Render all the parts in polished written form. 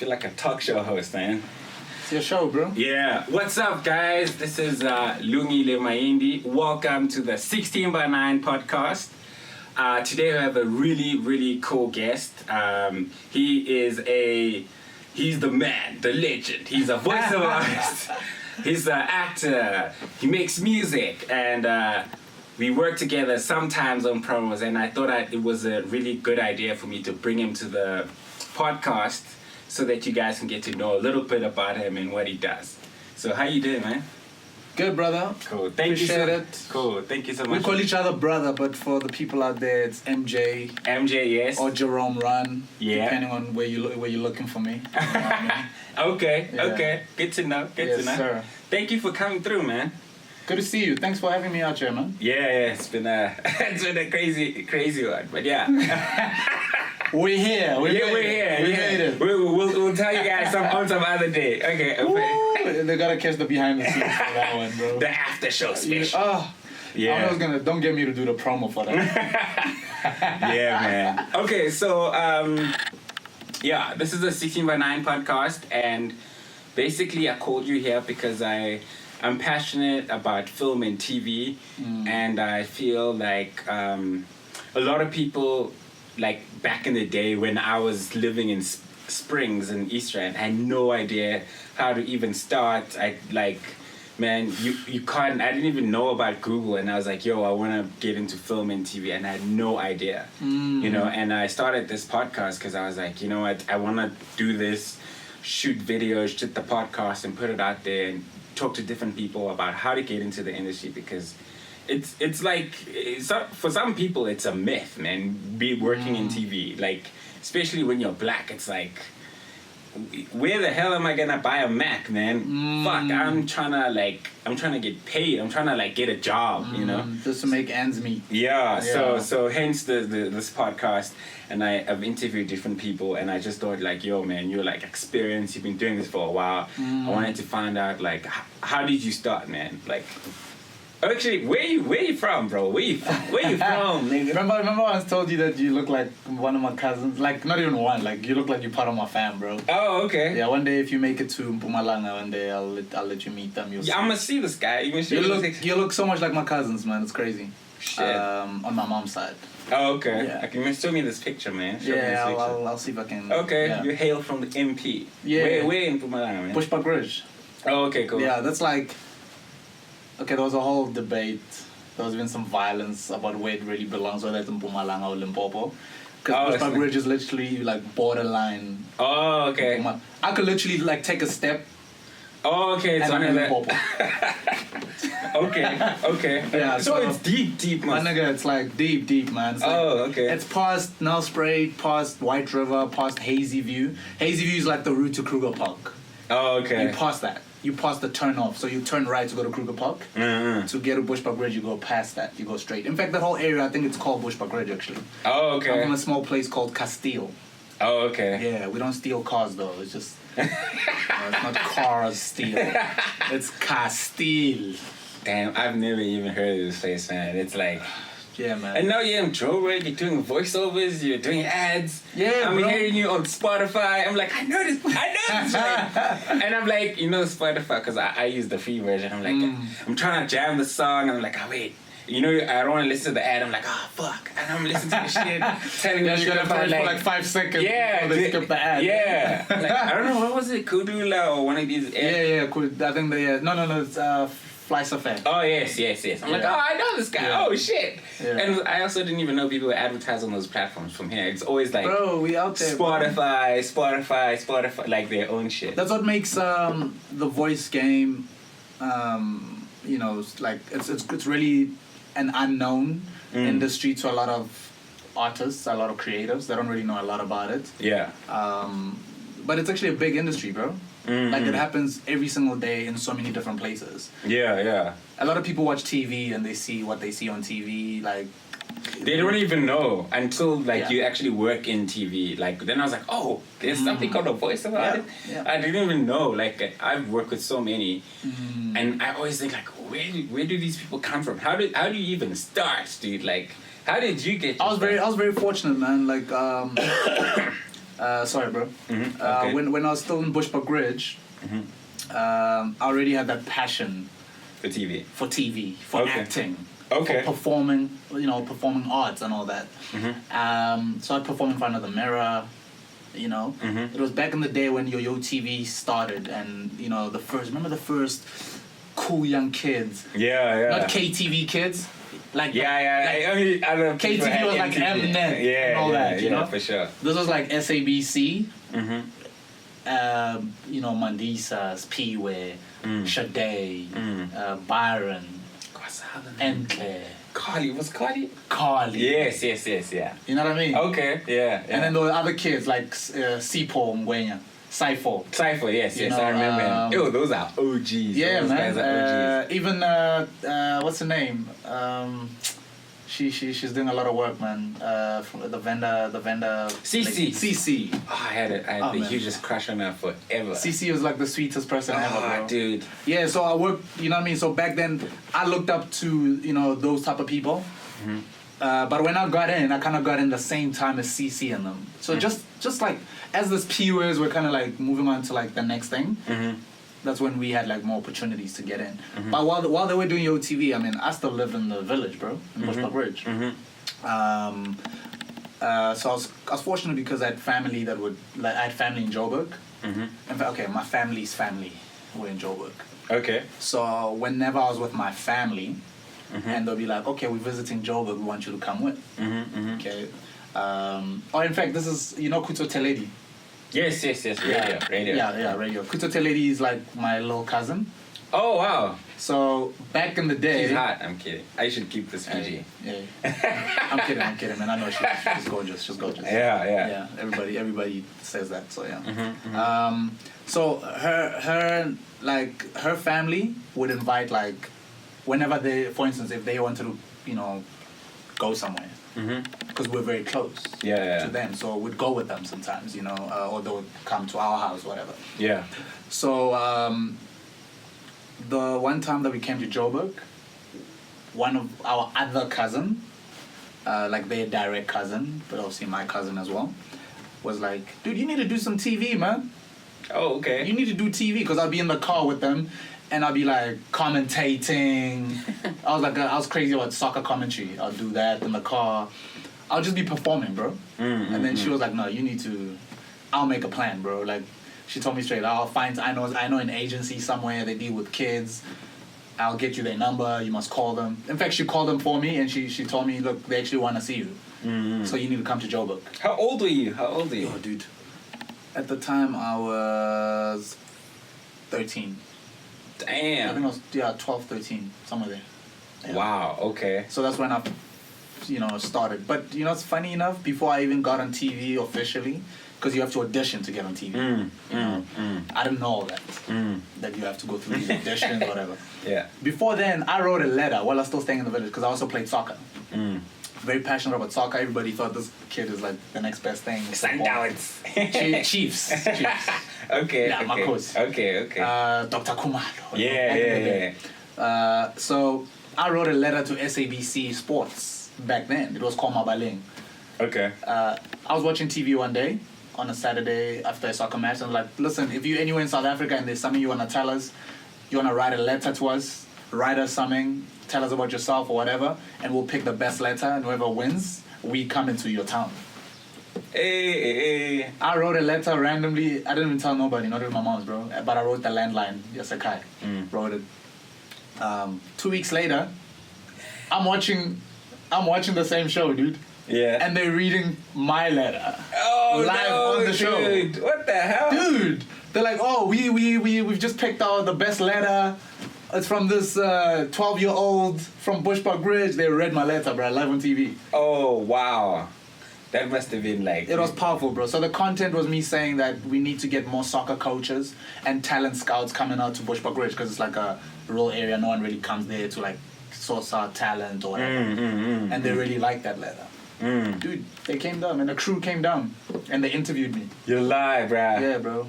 feel like a talk show host, man. It's your show, bro. Yeah. What's up, guys? This is Lungi Le Maindi. Welcome to the 16 by 9 podcast. Today we have a really, really cool guest. He's the man, the legend. He's a voiceover artist. He's an actor. He makes music, and we work together sometimes on promos. And I thought it was a really good idea for me to bring him to the podcast so that you guys can get to know a little bit about him and what he does. So how you doing, man? Good, brother. Cool. Appreciate it. Cool. Thank you so much. We call each other brother, but for the people out there, it's MJ. MJ, yes. Or Jerome Run. Yeah. Depending on where you're looking for me. You know what I mean? Okay. Yeah. Okay. Good to know. Good to know. Yes, sir. Thank you for coming through, man. Good to see you. Thanks for having me out here, man. Yeah. It's been a crazy one, but yeah. We're here. We're here. We made it. We'll tell you guys on some other day. Okay. Ooh, they gotta catch the behind the scenes for that one, bro. The after show special. I was gonna. Don't get me to do the promo for that. Yeah, man. Okay, so this is a 16 by 9 podcast, and basically I called you here because I'm passionate about film and TV, and I feel like a lot of people, like back in the day when I was living in Springs in East Rand, I had no idea how to even start. You can't. I didn't even know about Google, and I was like, yo, I want to get into film and TV, and I had no idea, and I started this podcast because I was like, you know what, I want to do this, shoot videos, shoot the podcast, and put it out there, and talk to different people about how to get into the industry, because it's like, for some people it's a myth, man, be working in TV, like, especially when you're black. It's like, where the hell am I gonna buy a Mac, man? Fuck, I'm trying to get paid. I'm trying to get a job, you know, just to make ends meet. Yeah. So hence this podcast, and I've interviewed different people, and I just thought, like, yo, man, you're like experienced. You've been doing this for a while. I wanted to find out, like, how did you start, man? Like, actually, where you from, bro? Where you from, nigga? Remember I told you that you look like one of my cousins? Like, not even one. Like, you look like you're part of my fam, bro. Oh, okay. Yeah, one day if you make it to Mpumalanga, one day I'll let you meet them. Yeah, I'm gonna see this guy. You look so much like my cousins, man. It's crazy. Shit. On my mom's side. Oh, okay. Yeah. Okay, show me this picture, man. I'll see if I can. Okay, yeah. You hail from the MP. Yeah. Where in Mpumalanga, man? Bushbuck Ridge. Oh, okay, cool. Yeah, that's like. Okay, there was a whole debate. There was even some violence about where it really belongs, whether it's in Mpumalanga or Limpopo. Because Bushbuck Ridge is literally like borderline. Oh, okay. I could literally like take a step. Oh, okay. It's on Limpopo. Okay. Yeah. So it's deep, man. My nigga, it's like deep, man. It's okay. It's past Nelspruit, past White River, past Hazy View. Hazy View is like the route to Kruger Park. Oh, okay. You pass that. You pass the turn off. So you turn right to go to Kruger Park. To get to Bushbuck Ridge, you go past that. You go straight. In fact, that whole area, I think it's called Bushbuck Ridge, actually. Oh, okay. I'm from a small place called Castile. Oh, okay. Yeah, we don't steal cars, though. It's just... it's not cars steal. It's Castile. Damn, I've never even heard of this place, man. It's like... Yeah, man. And now you're in Joburg, you're doing voiceovers, you're doing ads. Yeah, I'm bro. hearing you on Spotify. I'm like, I know this. And I'm like, Spotify, because I use the free version. I'm like, I'm trying to jam the song, and I'm like, oh, wait. I don't want to listen to the ad. I'm like, oh, fuck. And I'm listening to the shit, telling me you're gonna for like 5 seconds. Yeah. They skip the ad. Yeah. Like, I don't know, what was it? Kudula or one of these ads? Yeah, cool. I think no, it's Flies Affair. Oh, yes. I'm like, oh, I know this guy. Yeah. Oh, shit. Yeah. And I also didn't even know people were advertising on those platforms from here. It's always like... Bro, we out there, Spotify, like their own shit. That's what makes the voice game, like, it's really an unknown industry to a lot of artists, a lot of creatives. They don't really know a lot about it. Yeah. But it's actually a big industry, bro. Like, it happens every single day in so many different places. Yeah. A lot of people watch TV and they see what they see on TV, like... They don't even know until, you actually work in TV. Like, then I was like, oh, there's something called a voice about it? Yeah. I didn't even know. Like, I've worked with so many. And I always think, like, where do these people come from? How do you even start, dude? Like, how did you get I was very fortunate, man. Like, Sorry, bro. Okay. When I was still in Bushbuck Ridge, I already had that passion For TV. for TV, for Okay. acting, Okay. for performing, performing arts and all that. So I performed in front of the mirror. It was back in the day when Yotv started, and remember the first cool young kids, Yeah. not KTV kids, like I don't KTV was like Mnet and all that, for sure. This was like SABC. Mandisas, Pee-wee, Sade, Byron, Enclair, Carly, was Carly? Carly. Yes, yeah. You know what I mean? Okay, yeah. And then there were other kids like Sipo Mgwenya, Cypher. Cypher, yes, I remember him. Ew, those are OGs. Yeah, those man. Guys are OGs. Even what's her name? She's doing a lot of work, man. From the vendor. CC. CC. Oh, I had the man. hugest crush on her forever. CC was like the sweetest person ever, bro. Dude. Yeah, so I worked. You know what I mean? So back then, I looked up to those type of people. But when I got in, I kind of got in the same time as CC and them. So just like as this P-words were kind of like moving on to like the next thing. That's when we had like more opportunities to get in. But while they were doing Yotv, I mean, I still lived in the village, bro, in Bushbuck Ridge. So I was fortunate because I had family I had family in Joburg. In fact, okay, my family's family were in Joburg. Okay. So whenever I was with my family, and they'll be like, okay, we're visiting Joburg, we want you to come with. Okay. In fact, this is, Kuto Teledi. Yes, radio. Yeah, radio. Kuto Teledi is like my little cousin. Oh, wow. So back in the day... She's hot, I'm kidding. I should keep this PG. Yeah. I'm kidding, man. I know she's gorgeous. Yeah. Everybody says that, so yeah. So her family would invite, like, whenever for instance, if they wanted to, go somewhere. Because we're very close to them, so we'd go with them sometimes, or they would come to our house, whatever. Yeah. So the one time that we came to Joburg, one of our other cousin, like their direct cousin, but obviously my cousin as well, was like, dude, you need to do some TV, man. Oh, okay. You need to do TV, because I'll be in the car with them, and I'll be like commentating. I was crazy about soccer commentary. I'll do that in the car. I'll just be performing, bro. And then she was like, no, I'll make a plan, bro. Like, she told me straight, I know an agency somewhere, they deal with kids. I'll get you their number, you must call them. In fact, she called them for me, and she told me, look, they actually want to see you. So you need to come to Joburg. How old were you? Oh, dude. At the time, I was 13. Damn. I think I was 12, 13, somewhere there. Yeah. Wow. Okay. So that's when I, started. But it's funny enough. Before I even got on TV officially, because you have to audition to get on TV. I didn't know all that. That you have to go through these auditions, whatever. Yeah. Before then, I wrote a letter while I was still staying in the village, because I also played soccer. Very passionate about soccer. Everybody thought this kid is like the next best thing. Sundowns. Chiefs. Okay. Yeah, my coach. Okay. Dr. Kumar. Yeah. So I wrote a letter to SABC Sports back then. It was called Mabaleng. Okay. I was watching TV one day on a Saturday after a soccer match, and I'm like, listen, if you're anywhere in South Africa and there's something you want to tell us, you want to write a letter to us, write us something, tell us about yourself or whatever, and we'll pick the best letter, and whoever wins, we come into your town. Hey. I wrote a letter randomly. I didn't even tell nobody, not even my mom's, bro. But I wrote the landline. Yasakai. Wrote it. 2 weeks later, I'm watching the same show, dude. Yeah. And they're reading my letter. Oh, live on the show. Dude. What the hell? Dude. They're like, oh, we've just picked out the best letter. It's from this 12-year-old from Bushbuck Ridge. They read my letter, bro, live on TV. Oh, wow. That must have been like... It was powerful, bro. So the content was me saying that we need to get more soccer coaches and talent scouts coming out to Bushbuck Ridge, because it's like a rural area. No one really comes there to like source out talent or whatever. And they really liked that letter. Dude, they came down, and the crew came down, and they interviewed me. You lie, bro. Yeah, bro.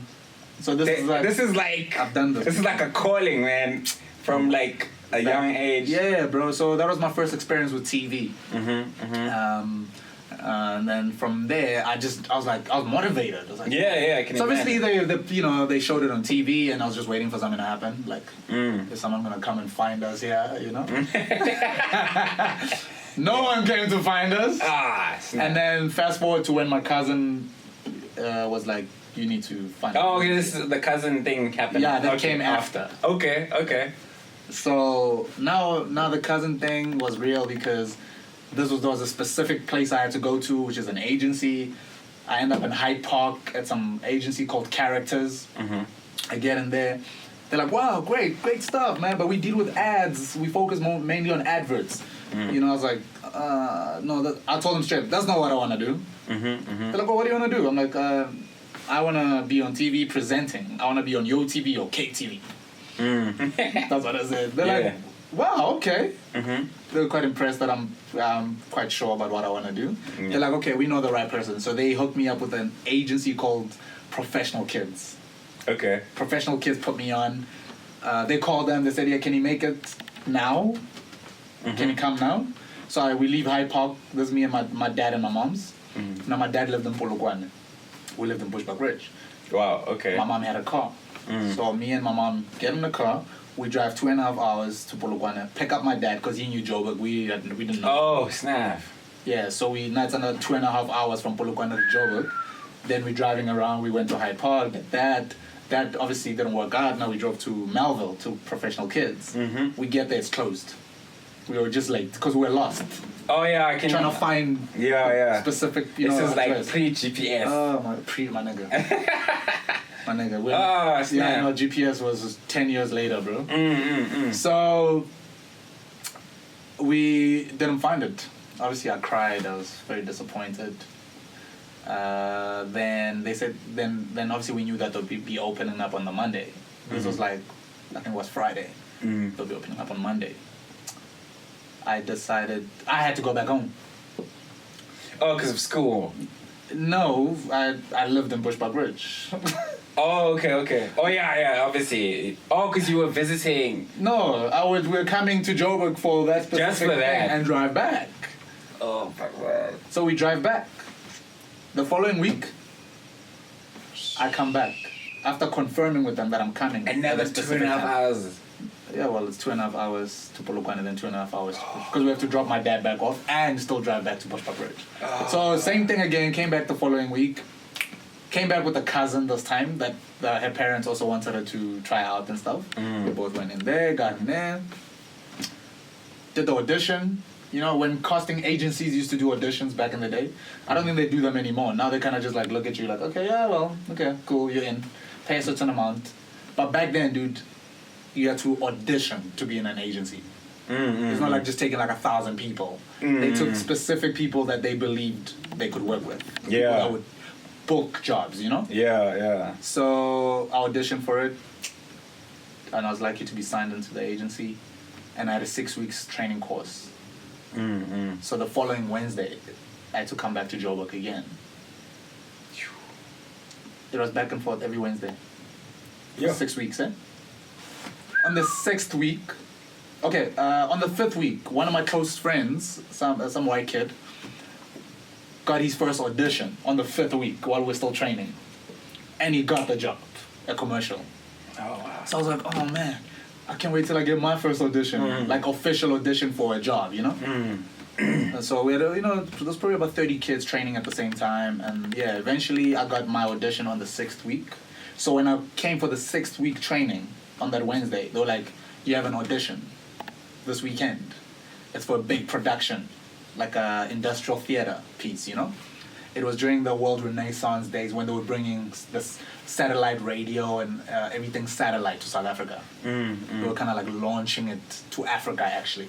So this is like I've done this. This is like a calling, man, from like a young age. Yeah, bro. So that was my first experience with TV. And then from there, I was motivated. I was like, Yeah, I can so obviously imagine. they showed it on TV, and I was just waiting for something to happen. Like, is someone gonna come and find us here? You know. No one came to find us. Snap. And then fast forward to when my cousin was like, "You need to find." Oh, okay, this is the cousin thing happened. Yeah, that came after. Okay. So now the cousin thing was real because there was a specific place I had to go to, which is an agency. I end up in Hyde Park at some agency called Characters. I get in there. They're like, wow, great stuff, man. But we deal with ads. We focus mainly on adverts. You know, I was like, no. I told them straight, that's not what I want to do. They're like, well, what do you want to do? I'm like, I want to be on TV presenting. I want to be on Yotv or KTV. That's what I said. They're like, wow, okay. They were quite impressed that I'm quite sure about what I want to do. They're like, okay, we know the right person. So they hooked me up with an agency called Professional Kids. Okay. Professional Kids put me on. They called them. They said, yeah, can you make it now? Can you come now? So we leave Hyde Park. This is me and my dad and my mom's. Now my dad lived in Polokwane. We lived in Bushbuck Ridge. Wow, okay. My mom had a car. So me and my mom get in the car. We drive 2.5 hours to Polokwane. Pick up my dad because he knew Joburg. We didn't know. Oh, snap. Yeah, so that's another 2.5 hours from Polokwane to Joburg. Then we're driving around. We went to Hyde Park. That obviously didn't work out. Now we drove to Melville to Professional Kids. We get there, it's closed. We were just late because we were lost. Oh yeah, I can. Trying to find specific. This is like address. Pre-GPS. Oh my nigga. My nigga. Snap. Yeah, no, GPS was 10 years later, bro. So we didn't find it. Obviously, I cried. I was very disappointed. Then they said, then obviously we knew that they'll be opening up on the Monday. This was like, I think it was Friday. They'll be opening up on Monday. I decided I had to go back home. Oh, because of school. No, I lived in Bushbuck Ridge. Oh, okay. Oh, yeah, obviously. Oh, because you were visiting. No, we're coming to Joburg for that specific Just for thing that. and drive back. Oh, my God. So we drive back. The following week, I come back after confirming with them that I'm coming. Another 2.5 hours. Yeah, well, it's 2.5 hours to Polokwane and then 2.5 hours because we have to drop my dad back off and still drive back to Bushbuck Ridge. So same thing again. Came back the following week. Came back with a cousin this time that her parents also wanted her to try out and stuff. We both went in there, got in there, did the audition. You know, when casting agencies used to do auditions back in the day, I don't think they do them anymore. Now they kind of just like look at you like, okay, yeah, well, okay, cool, you're in. Pay a certain amount. But back then, dude, you had to audition to be in an agency. It's not like just taking like 1,000 people. They took specific people that they believed they could work with. People that would book jobs, you know? Yeah. So I auditioned for it, and I was lucky to be signed into the agency, and I had a 6 weeks training course. So the following Wednesday, I had to come back to Joburg again. It was back and forth every Wednesday. Yeah. 6 weeks, eh? On the 6th week, on the 5th week, one of my close friends, some white kid, got his first audition on the 5th week while we're still training. And he got the job, a commercial. Oh, wow. So I was like, oh man, I can't wait till I get my first audition, like official audition for a job, you know? And so we had, there was probably about 30 kids training at the same time. And yeah, eventually I got my audition on the 6th week. So when I came for the 6th week training on that Wednesday, they were like, you have an audition this weekend. It's for a big production, like a industrial theater piece, you know? It was during the World Renaissance days when they were bringing this satellite radio and everything satellite to South Africa. They were kind of like launching it to Africa, actually.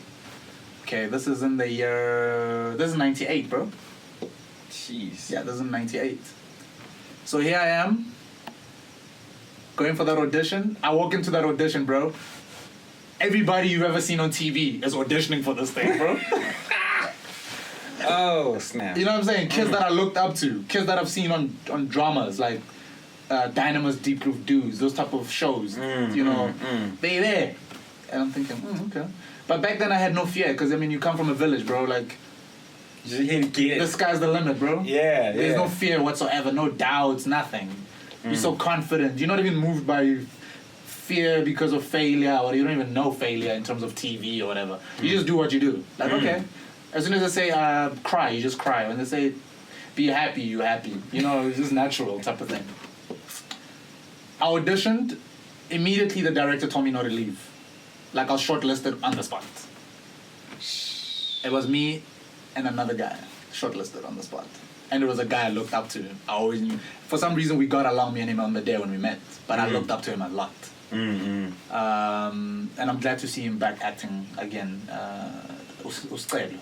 Okay, this is 98, bro. Jeez. Yeah, this is 98. So here I am, going for that audition. I walk into that audition, bro. Everybody you've ever seen on TV is auditioning for this thing, bro. Oh, snap. You know what I'm saying? Kids that I looked up to. Kids that I've seen on dramas, like Dynamo's Deep Groove Dudes, those type of shows. You know, they there. And I'm thinking, okay. But back then I had no fear, because, I mean, you come from a village, bro. Like, You get The it. sky's the limit, bro. Yeah, There's yeah. no fear whatsoever, no doubts, nothing. You're so confident. You're not even moved by fear because of failure, or you don't even know failure in terms of TV or whatever. You just do what you do. Like, okay. As soon as they say cry, you just cry. When they say be happy, you're happy. You know, it's just natural type of thing. I auditioned. Immediately, the director told me not to leave. Like, I was shortlisted on the spot. It was me and another guy shortlisted on the spot. And it was a guy I looked up to. I always knew. For some reason, we got along, me and him, on the day when we met. But I looked up to him a lot. And I'm glad to see him back acting again. Ustrelo.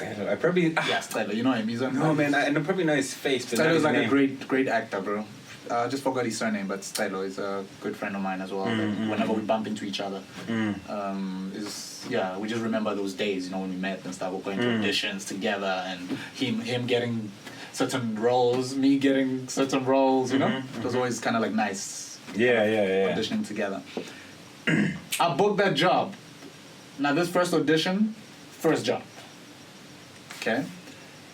I probably... Yeah, Strelo. You know him. He's No, man, I probably know his face, but not Strelo is his like name. a great actor, bro. I just forgot his surname, but Strelo is a good friend of mine as well. Whenever we bump into each other, we just remember those days, you know, when we met and stuff. We're going to auditions together, and him getting certain roles, me getting certain roles. You know, it was always kind of like nice. Yeah. Auditioning together. I booked that job. Now this first audition, first job. Okay.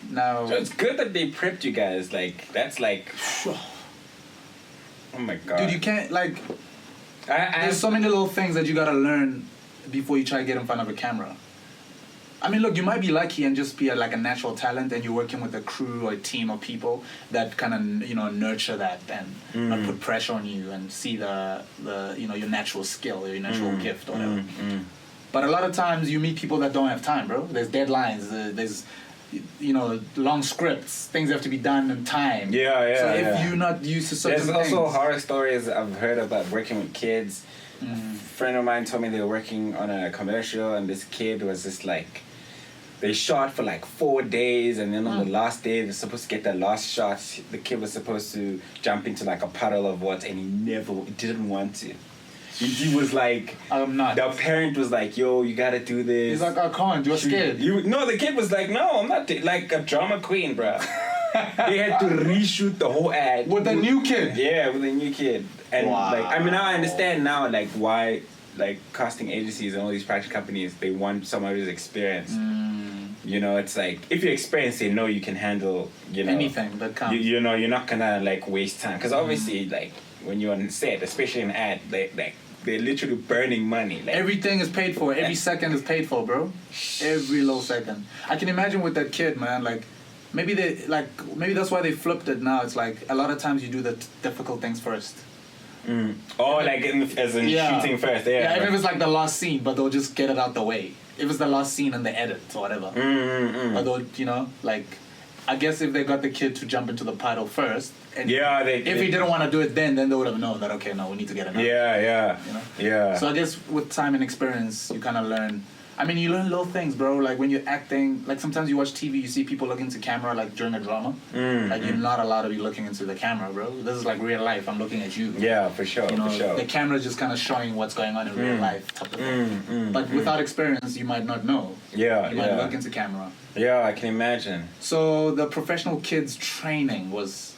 Now. So it's good that they prepped you guys. Like, that's like... Oh my god. Dude, you can't, like... I There's so many little things that you gotta learn before you try to get in front of a camera. I mean, look, you might be lucky and just be like a natural talent, and you're working with a crew or a team of people that kind of, you know, nurture that and not put pressure on you and see the you know, your natural skill, your natural gift or whatever. But a lot of times you meet people that don't have time, bro. There's deadlines, there's, you know, long scripts, things have to be done in time. Yeah. So if you're not used to certain There's things... also horror stories I've heard about working with kids. A friend of mine told me they were working on a commercial, and this kid was just like... They shot for like 4 days, and then on the last day, they're supposed to get that last shot. The kid was supposed to jump into like a puddle of water, and he didn't want to. He was like... I'm not. The parent was like, yo, you gotta do this. He's like, I can't, you're scared. No, the kid was like, no, I'm not. Like a drama queen, bro. They had to reshoot the whole ad. With a new kid? Yeah, with a new kid. And Wow. like, I mean, now I understand now, like, why, like, casting agencies and all these production companies, they want someone who's experienced. You know, it's like, if you're experienced, they know you can handle, you know... Anything that comes. You know, you're not gonna, like, waste time. Because obviously, like, when you're on set, especially in ad, they're literally burning money. Like, Everything is paid for. Every second is paid for, bro. Every little second. I can imagine with that kid, man. Like, maybe that's why they flipped it now. It's like a lot of times you do the difficult things first. Oh, like as in shooting first. Yeah, even if it's like the last scene, but they'll just get it out the way. If it's the last scene in the edit or whatever. But they'll, you know, like, I guess if they got the kid to jump into the puddle first, and if he didn't want to do it then they would have known that, okay, no, we need to get another. Yeah. You know? Yeah. So I guess with time and experience, you kind of learn. I mean, you learn little things, bro. Like when you're acting, like sometimes you watch TV, you see people look into camera, like during a drama. Like you're not allowed to be looking into the camera, bro. This is like real life. I'm looking at you. Yeah, for sure. You know, for sure. the camera's just kind of showing what's going on in real life, type of thing. But without experience, you might not know. Yeah, You might look into camera. Yeah, I can imagine. So the professional kids training was.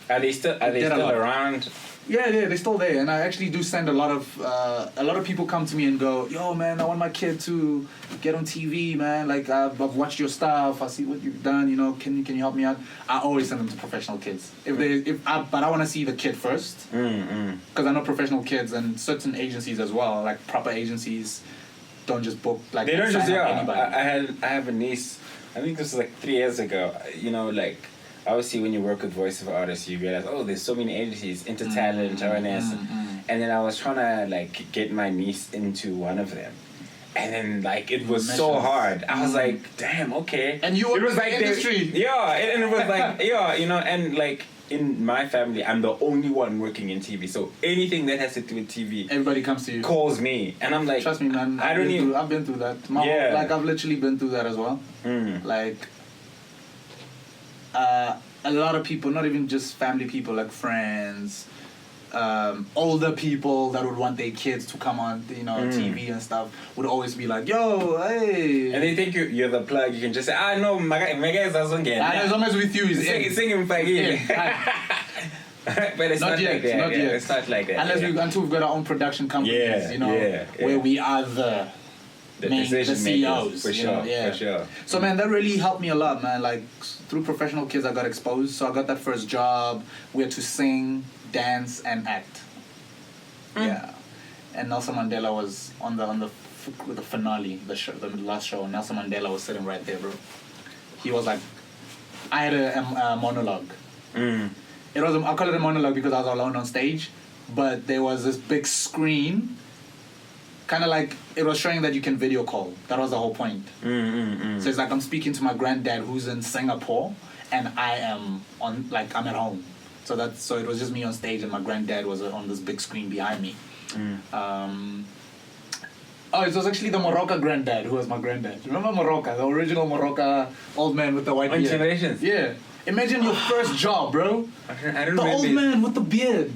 Are they still around? Yeah, they're still there, and I actually do send a lot of people come to me and go, "Yo, man, I want my kid to get on TV, man. Like I've watched your stuff, I see what you've done. You know, can you help me out?" I always send them to professional kids. But I want to see the kid first, because I know professional kids and certain agencies as well, like proper agencies, don't just book like They don't just anybody. I have a niece. I think this was like 3 years ago. You know, like. Obviously, when you work with voiceover artists, you realize, oh, there's so many agencies, Intertalent, Owens, and then I was trying to like get my niece into one of them, and then like it was so hard. I was like, damn, okay. And you were in the industry. Yeah, and it was like, yeah, you know, and like in my family, I'm the only one working in TV, so anything that has to do with TV, everybody comes to you, calls me, and I'm like, trust me, man. I've been through that. Like I've literally been through that as well. Like. A lot of people, not even just family people, like friends, older people that would want their kids to come on, you know, TV and stuff, would always be like, "Yo, hey!" And they think you're the plug. You can just say, "Ah, no, my guy doesn't get." As long as with you, is singing for you. But it's not yet, like that. not yet. It's not like that. Until we've got our own production companies, you know, where we are the The the decision CEOs. makers, for you know, sure, yeah. for sure. So man, that really helped me a lot, man. Like through professional kids, I got exposed. So I got that first job. We had to sing, dance, and act. Yeah, and Nelson Mandela was on the finale, the last show. Nelson Mandela was sitting right there, bro. He was like, I had a monologue. It was I call it a monologue because I was alone on stage, but there was this big screen. Kind of like it was showing that you can video call. That was the whole point. So it's like I'm speaking to my granddad who's in Singapore, and I am I'm at home. So it was just me on stage, and my granddad was on this big screen behind me. It was actually the Morocco granddad who was my granddad. Remember Morocco, the original Morocco old man with the white beard? Generations. Yeah. Imagine your first job, bro. I don't The remember. old man with the beard.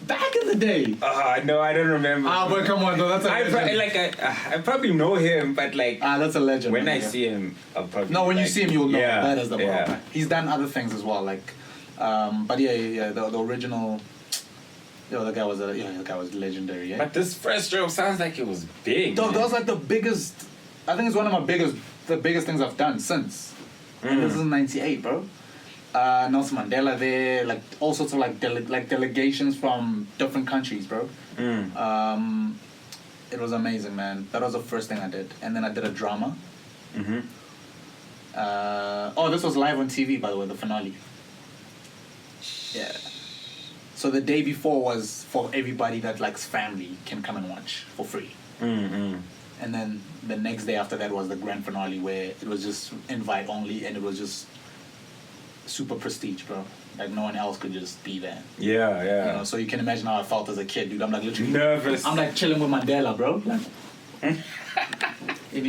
Back in the day. No, I don't remember. But come on, though, that's a legend. I probably know him, but like that's a legend. when man, I see him, I'll probably. No, when you see him, you'll know yeah, that is the Morocco. yeah. He's done other things as well, like, but the original. The guy was legendary. Yeah. But this first job sounds like it was big. Dog, that was like the biggest. I think it's one of the biggest things I've done since. And this is '98, bro. Nelson Mandela there, like all sorts of like delegations from different countries, bro. It was amazing, man. That was the first thing I did, and then I did a drama. This was live on TV, by the way, the finale. Yeah. So the day before was for everybody that likes family can come and watch for free. And then the next day after that was the grand finale where it was just invite only, and it was just super prestige, bro. Like no one else could just be there. Yeah, yeah. You know, so you can imagine how I felt as a kid, dude. I'm like literally nervous. I'm like chilling with Mandela, bro. Like, and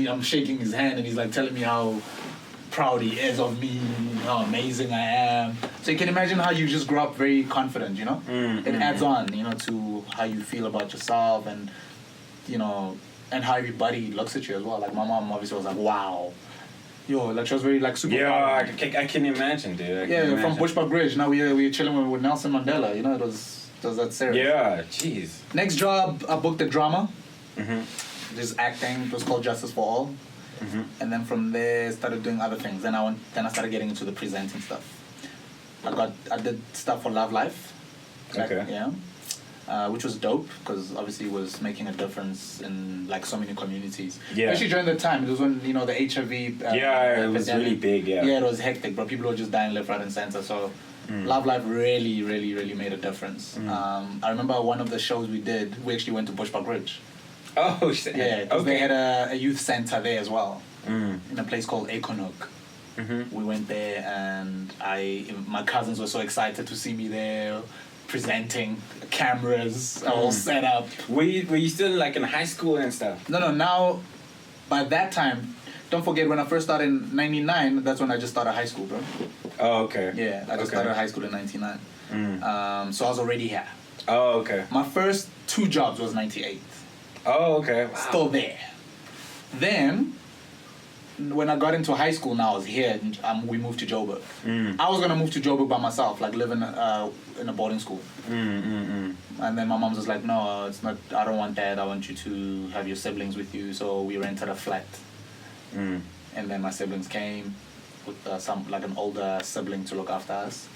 I'm shaking his hand, and he's like telling me how proud he is of me, how amazing I am. So you can imagine how you just grow up very confident, you know? It adds on, you know, to how you feel about yourself, and, you know, and how everybody looks at you as well. Like my mom obviously was like, wow. Yo, like she was very like super proud. I can imagine, dude. From Bushbuck Bridge. Now we're chilling with Nelson Mandela, you know, it was that serious. Yeah, jeez. Next job, I booked a drama. Just acting. It was called Justice for All. And then from there, started doing other things. Then I started getting into the presenting stuff. I did stuff for Love Life. Okay. Yeah. Which was dope because obviously it was making a difference in like so many communities. Yeah. Especially during the time, it was when the HIV. It was really big. Yeah. Yeah, it was hectic, bro. People were just dying left, right, and center. So Love Life really, really, really made a difference. I remember one of the shows we did. We actually went to Bushbuck Ridge. Oh shit. Yeah, because they had a youth center there as well, in a place called Ekonuk. We went there, and my cousins were so excited to see me there, presenting, cameras all set up. Were you still like in high school and stuff? No. Now, by that time, don't forget when I first started in '99. That's when I just started high school, bro. Oh, okay. Yeah, I just started high school in '99. So I was already here. Oh, okay. My first 2 jobs was '98. Oh, okay. Wow. Still there. Then, when I got into high school, now I was here, and we moved to Joburg. I was gonna move to Joburg by myself, like live in a boarding school. And then my mom was like, "No, it's not. I don't want that. I want you to have your siblings with you." So we rented a flat. And then my siblings came with an older sibling to look after us,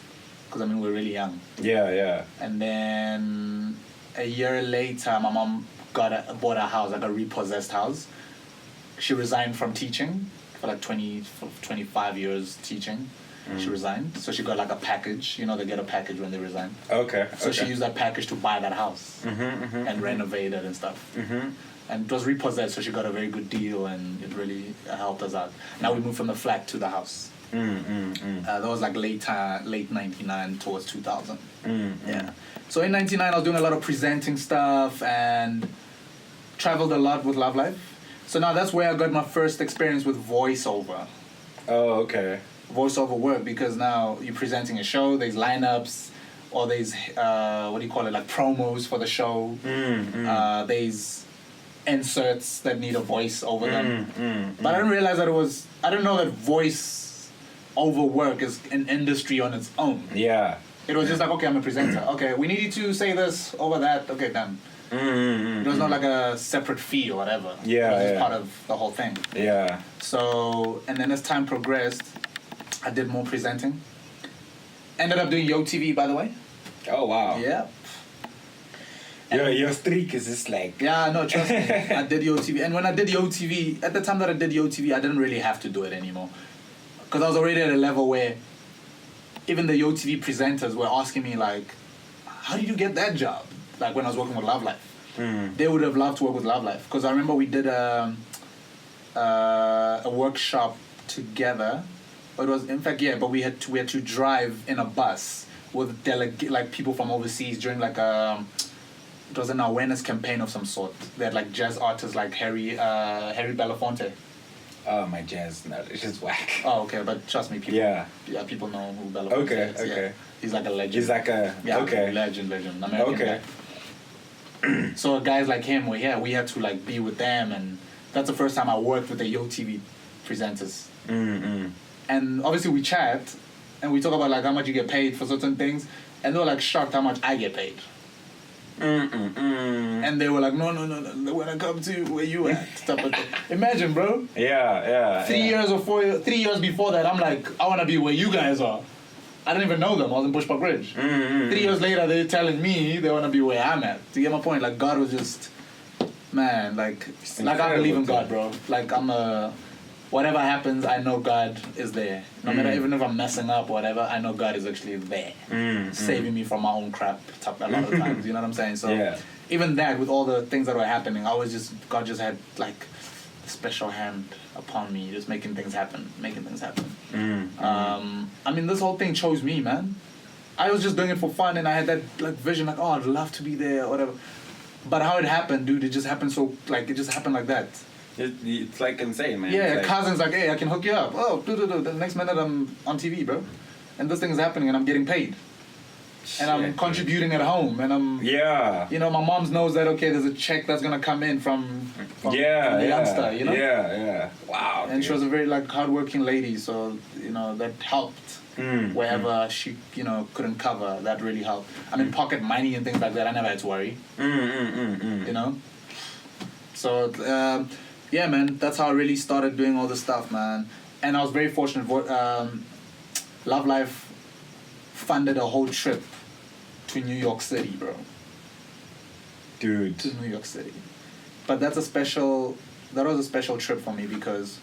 because I mean we're really young. Yeah. And then a year later, my mom bought a house, like a repossessed house. She resigned from teaching for like 25 years teaching. She resigned. So she got like a package. You know, they get a package when they resign. Okay. So she used that package to buy that house and renovate it and stuff. And it was repossessed, so she got a very good deal, and it really helped us out. Now we moved from the flat to the house. That was like late '99 towards 2000. Yeah. So in '99, I was doing a lot of presenting stuff and traveled a lot with Love Life. So now that's where I got my first experience with voiceover. Oh, okay. Voiceover work, because now you're presenting a show, there's lineups, or there's, like promos for the show. There's inserts that need a voice over them. But I didn't realize that I didn't know that voice over work is an industry on its own. Yeah. It was just like, okay, I'm a presenter. Okay, we need you to say this over that. Okay, done. It was not like a separate fee or whatever. Yeah, it was just part of the whole thing. Yeah. So, and then as time progressed, I did more presenting. Ended up doing Yotv, by the way. Oh, wow. Yeah. Your streak is just like... Yeah, no, trust me. I did Yotv. And when I did Yotv, at the time that I did Yotv, I didn't really have to do it anymore. Because I was already at a level where even the Yotv presenters were asking me, like, how did you get that job? Like when I was working with Love Life. They would have loved to work with Love Life. Because I remember we did a workshop together. It was, in fact, yeah, but we had to drive in a bus with like people from overseas during like it was an awareness campaign of some sort. They had like jazz artists like Harry Belafonte. Oh, my jazz, no, it's just whack. Oh, okay, but trust me, people. Yeah. Yeah, people know who Belafonte is. Okay. Yeah. He's like a legend. He's like a legend, American guy. So guys like him were here. We had to like be with them, and that's the first time I worked with the Yotv presenters. And obviously we chat, and we talk about like how much you get paid for certain things, and they were like shocked how much I get paid. And they were like, no, when I come to where you at, stuff like that. Imagine, bro. Yeah. 3 years or 4 years, 3 years before that, I'm like, I want to be where you guys are. I didn't even know them. I was in Bushbuck Ridge. 3 years later, they're telling me they want to be where I'm at. Do you get my point? Like, God was just, man, like I believe in God, bro. Like, whatever happens, I know God is there. No matter, even if I'm messing up or whatever, I know God is actually there. Saving me from my own crap a lot of times. You know what I'm saying? So, even that, with all the things that were happening, God just had, like, a special hand upon me, just making things happen. I mean, this whole thing chose me, man. I was just doing it for fun, and I had that like vision, like, oh, I'd love to be there or whatever. But how it happened, dude, it just happened it just happened like that. It's like insane, man. Yeah, like... cousin's like, hey, I can hook you up. Oh, the next minute I'm on TV, bro. And this thing is happening, and I'm getting paid. And I'm contributing at home, and I'm... Yeah. You know, my mom knows that, okay, there's a check that's going to come in from the youngster, you know? Yeah. Wow. And she was a very, like, hardworking lady, so, you know, that helped. Wherever she, you know, couldn't cover, that really helped. I mean, pocket money and things like that, I never had to worry. You know? So, yeah, man, that's how I really started doing all this stuff, man. And I was very fortunate. Love Life funded a whole trip to New York City, bro. Dude. To New York City. But that was a special trip for me because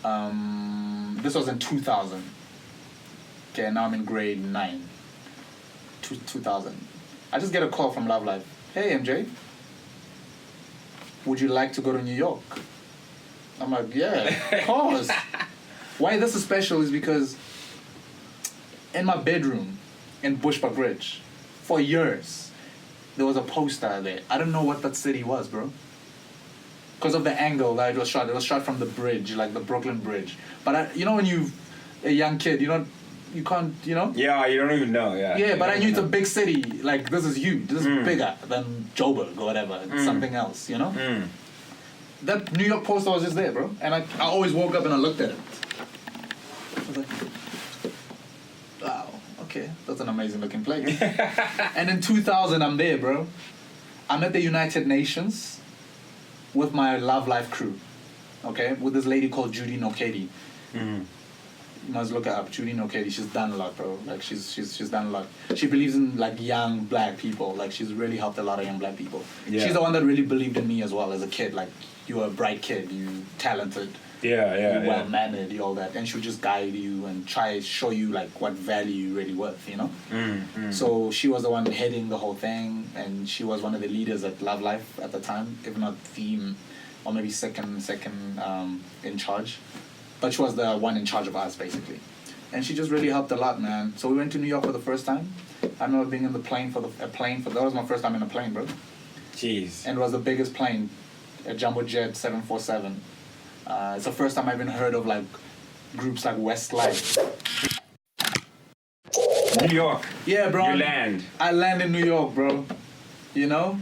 this was in 2000. Okay, now I'm in grade 9. 2000. I just get a call from Love Life. Hey, MJ. Would you like to go to New York? I'm like, yeah, of course. Why this is special is because in my bedroom in Bushbuck Ridge, for years, there was a poster there. I don't know what that city was, bro. Because of the angle that it was shot. It was shot from the bridge, like the Brooklyn Bridge. But you know when you're a young kid, you can't, you know? Yeah, you don't even know, yeah. Yeah, but I knew it's a big city. Like, this is huge. This is bigger than Joburg or whatever. It's something else, you know? That New York poster was just there, bro. And I always woke up and I looked at it. I was like, wow, okay. That's an amazing looking place. And in 2000, I'm there, bro. I'm at the United Nations with my Love Life crew, okay? With this lady called Judy Nokedi. You must look her up, Judy Nokedi. She's done a lot, bro. Like she's done a lot. She believes in like young black people. Like she's really helped a lot of young black people. Yeah. She's the one that really believed in me as well as a kid. Like you were a bright kid, you talented, you well mannered, you all that, and she would just guide you and try to show you like what value you're really worth, you know. So she was the one heading the whole thing, and she was one of the leaders at Love Life at the time, if not the, or maybe second in charge. But she was the one in charge of us, basically. And she just really helped a lot, man. So we went to New York for the first time. I remember being in the plane that was my first time in a plane, bro. Jeez. And it was the biggest plane, a jumbo jet 747. It's the first time I even heard of like groups like Westlife. New York. Yeah, bro. You land. I land in New York, bro. You know?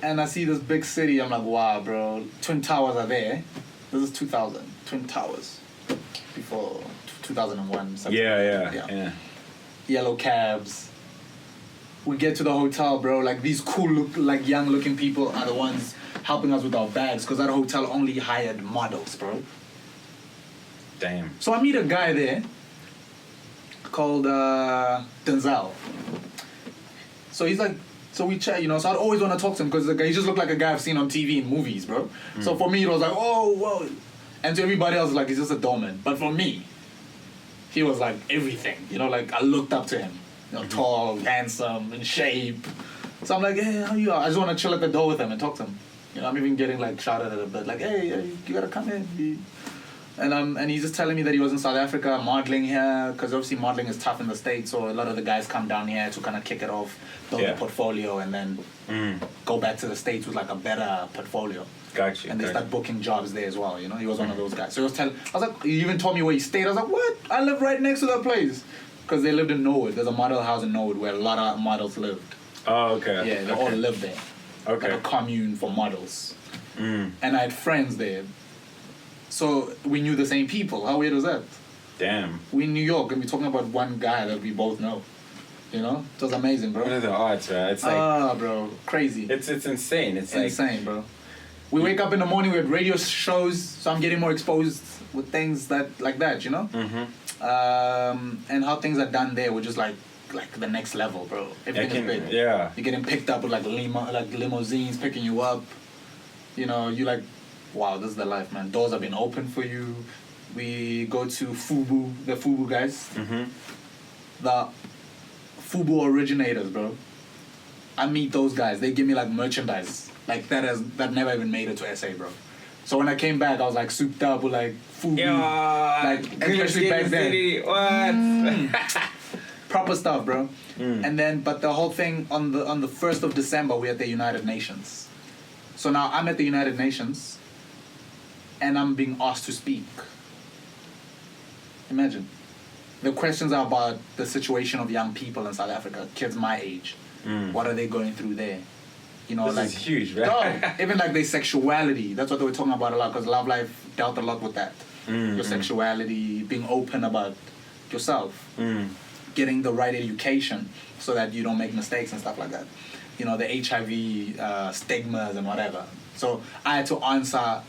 And I see this big city. I'm like, wow, bro. Twin Towers are there. This is 2000. Twin Towers. Before 2001. Yeah. yellow cabs. We get to the hotel, bro. Like these like young looking people are the ones helping us with our bags because that hotel only hired models, bro. Damn. So I meet a guy there called Denzel. So he's like, so we chat, you know. So I'd always want to talk to him because he just looked like a guy I've seen on TV and movies, bro. So for me, it was like, oh, whoa. And to everybody else, like, he's just a doorman. But for me, he was like everything, you know. Like I looked up to him, you know, tall, handsome, in shape. So I'm like, hey, how you are? I just want to chill at the door with him and talk to him. You know, I'm even getting like shouted at a bit, like, hey, you gotta come in. And he's just telling me that he was in South Africa modeling here, because obviously modeling is tough in the States, so a lot of the guys come down here to kind of kick it off, build a portfolio, and then go back to the States with like a better portfolio. Gotcha. And they start booking jobs there as well, you know? He was one of those guys. So I was like, he even told me where he stayed. I was like, what? I live right next to that place. Because they lived in Norwood. There's a model house in Norwood where a lot of models lived. Oh, okay. Yeah, they all lived there. Okay. Like a commune for models. And I had friends there. So we knew the same people. How weird was that? Damn. We in New York and we're talking about one guy that we both know. You know? It was amazing, bro. What are the odds, right? It's like... bro. Crazy. It's insane. It's insane, bro. We wake up in the morning, we have radio shows, so I'm getting more exposed with things like that, you know? And how things are done there were just like the next level, bro. Everything is big. Yeah. You're getting picked up with like limousines picking you up. You know, you're like, wow, this is the life, man. Doors have been open for you. We go to FUBU, the FUBU guys. The FUBU originators, bro. I meet those guys. They give me like merchandise. Like that never even made it to SA, bro. So when I came back, I was like souped up with like FUBU. Like especially back then. What? Proper stuff, bro. And then, but the whole thing on the 1st of December, we're at the United Nations. So now I'm at the United Nations, and I'm being asked to speak. Imagine. The questions are about the situation of young people in South Africa, kids my age. What are they going through there? You know, this is huge, right? No, even like their sexuality. That's what they were talking about a lot, because Love Life dealt a lot with that. Your sexuality, being open about yourself, getting the right education so that you don't make mistakes and stuff like that. You know, the HIV stigmas and whatever. So I had to answer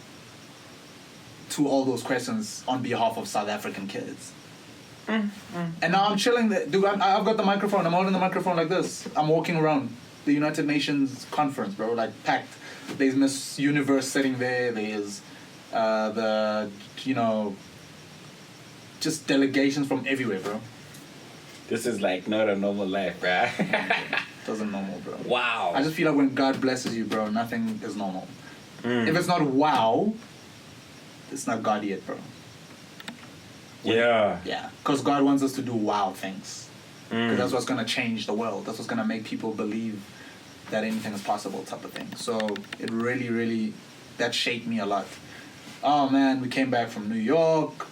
to all those questions on behalf of South African kids. And now I'm chilling there. Dude, I've got the microphone. I'm holding the microphone like this. I'm walking around the United Nations conference, bro, like packed. There's Miss Universe sitting there. There's just delegations from everywhere, bro. This is like not a normal life, bro. Doesn't normal, bro. Wow. I just feel like when God blesses you, bro, nothing is normal. If it's not wow, it's not God yet, bro. Yeah. Yeah, because God wants us to do wow things. Because that's what's going to change the world. That's what's going to make people believe that anything is possible, type of thing. So it really, really, that shaped me a lot. Oh, man, we came back from New York.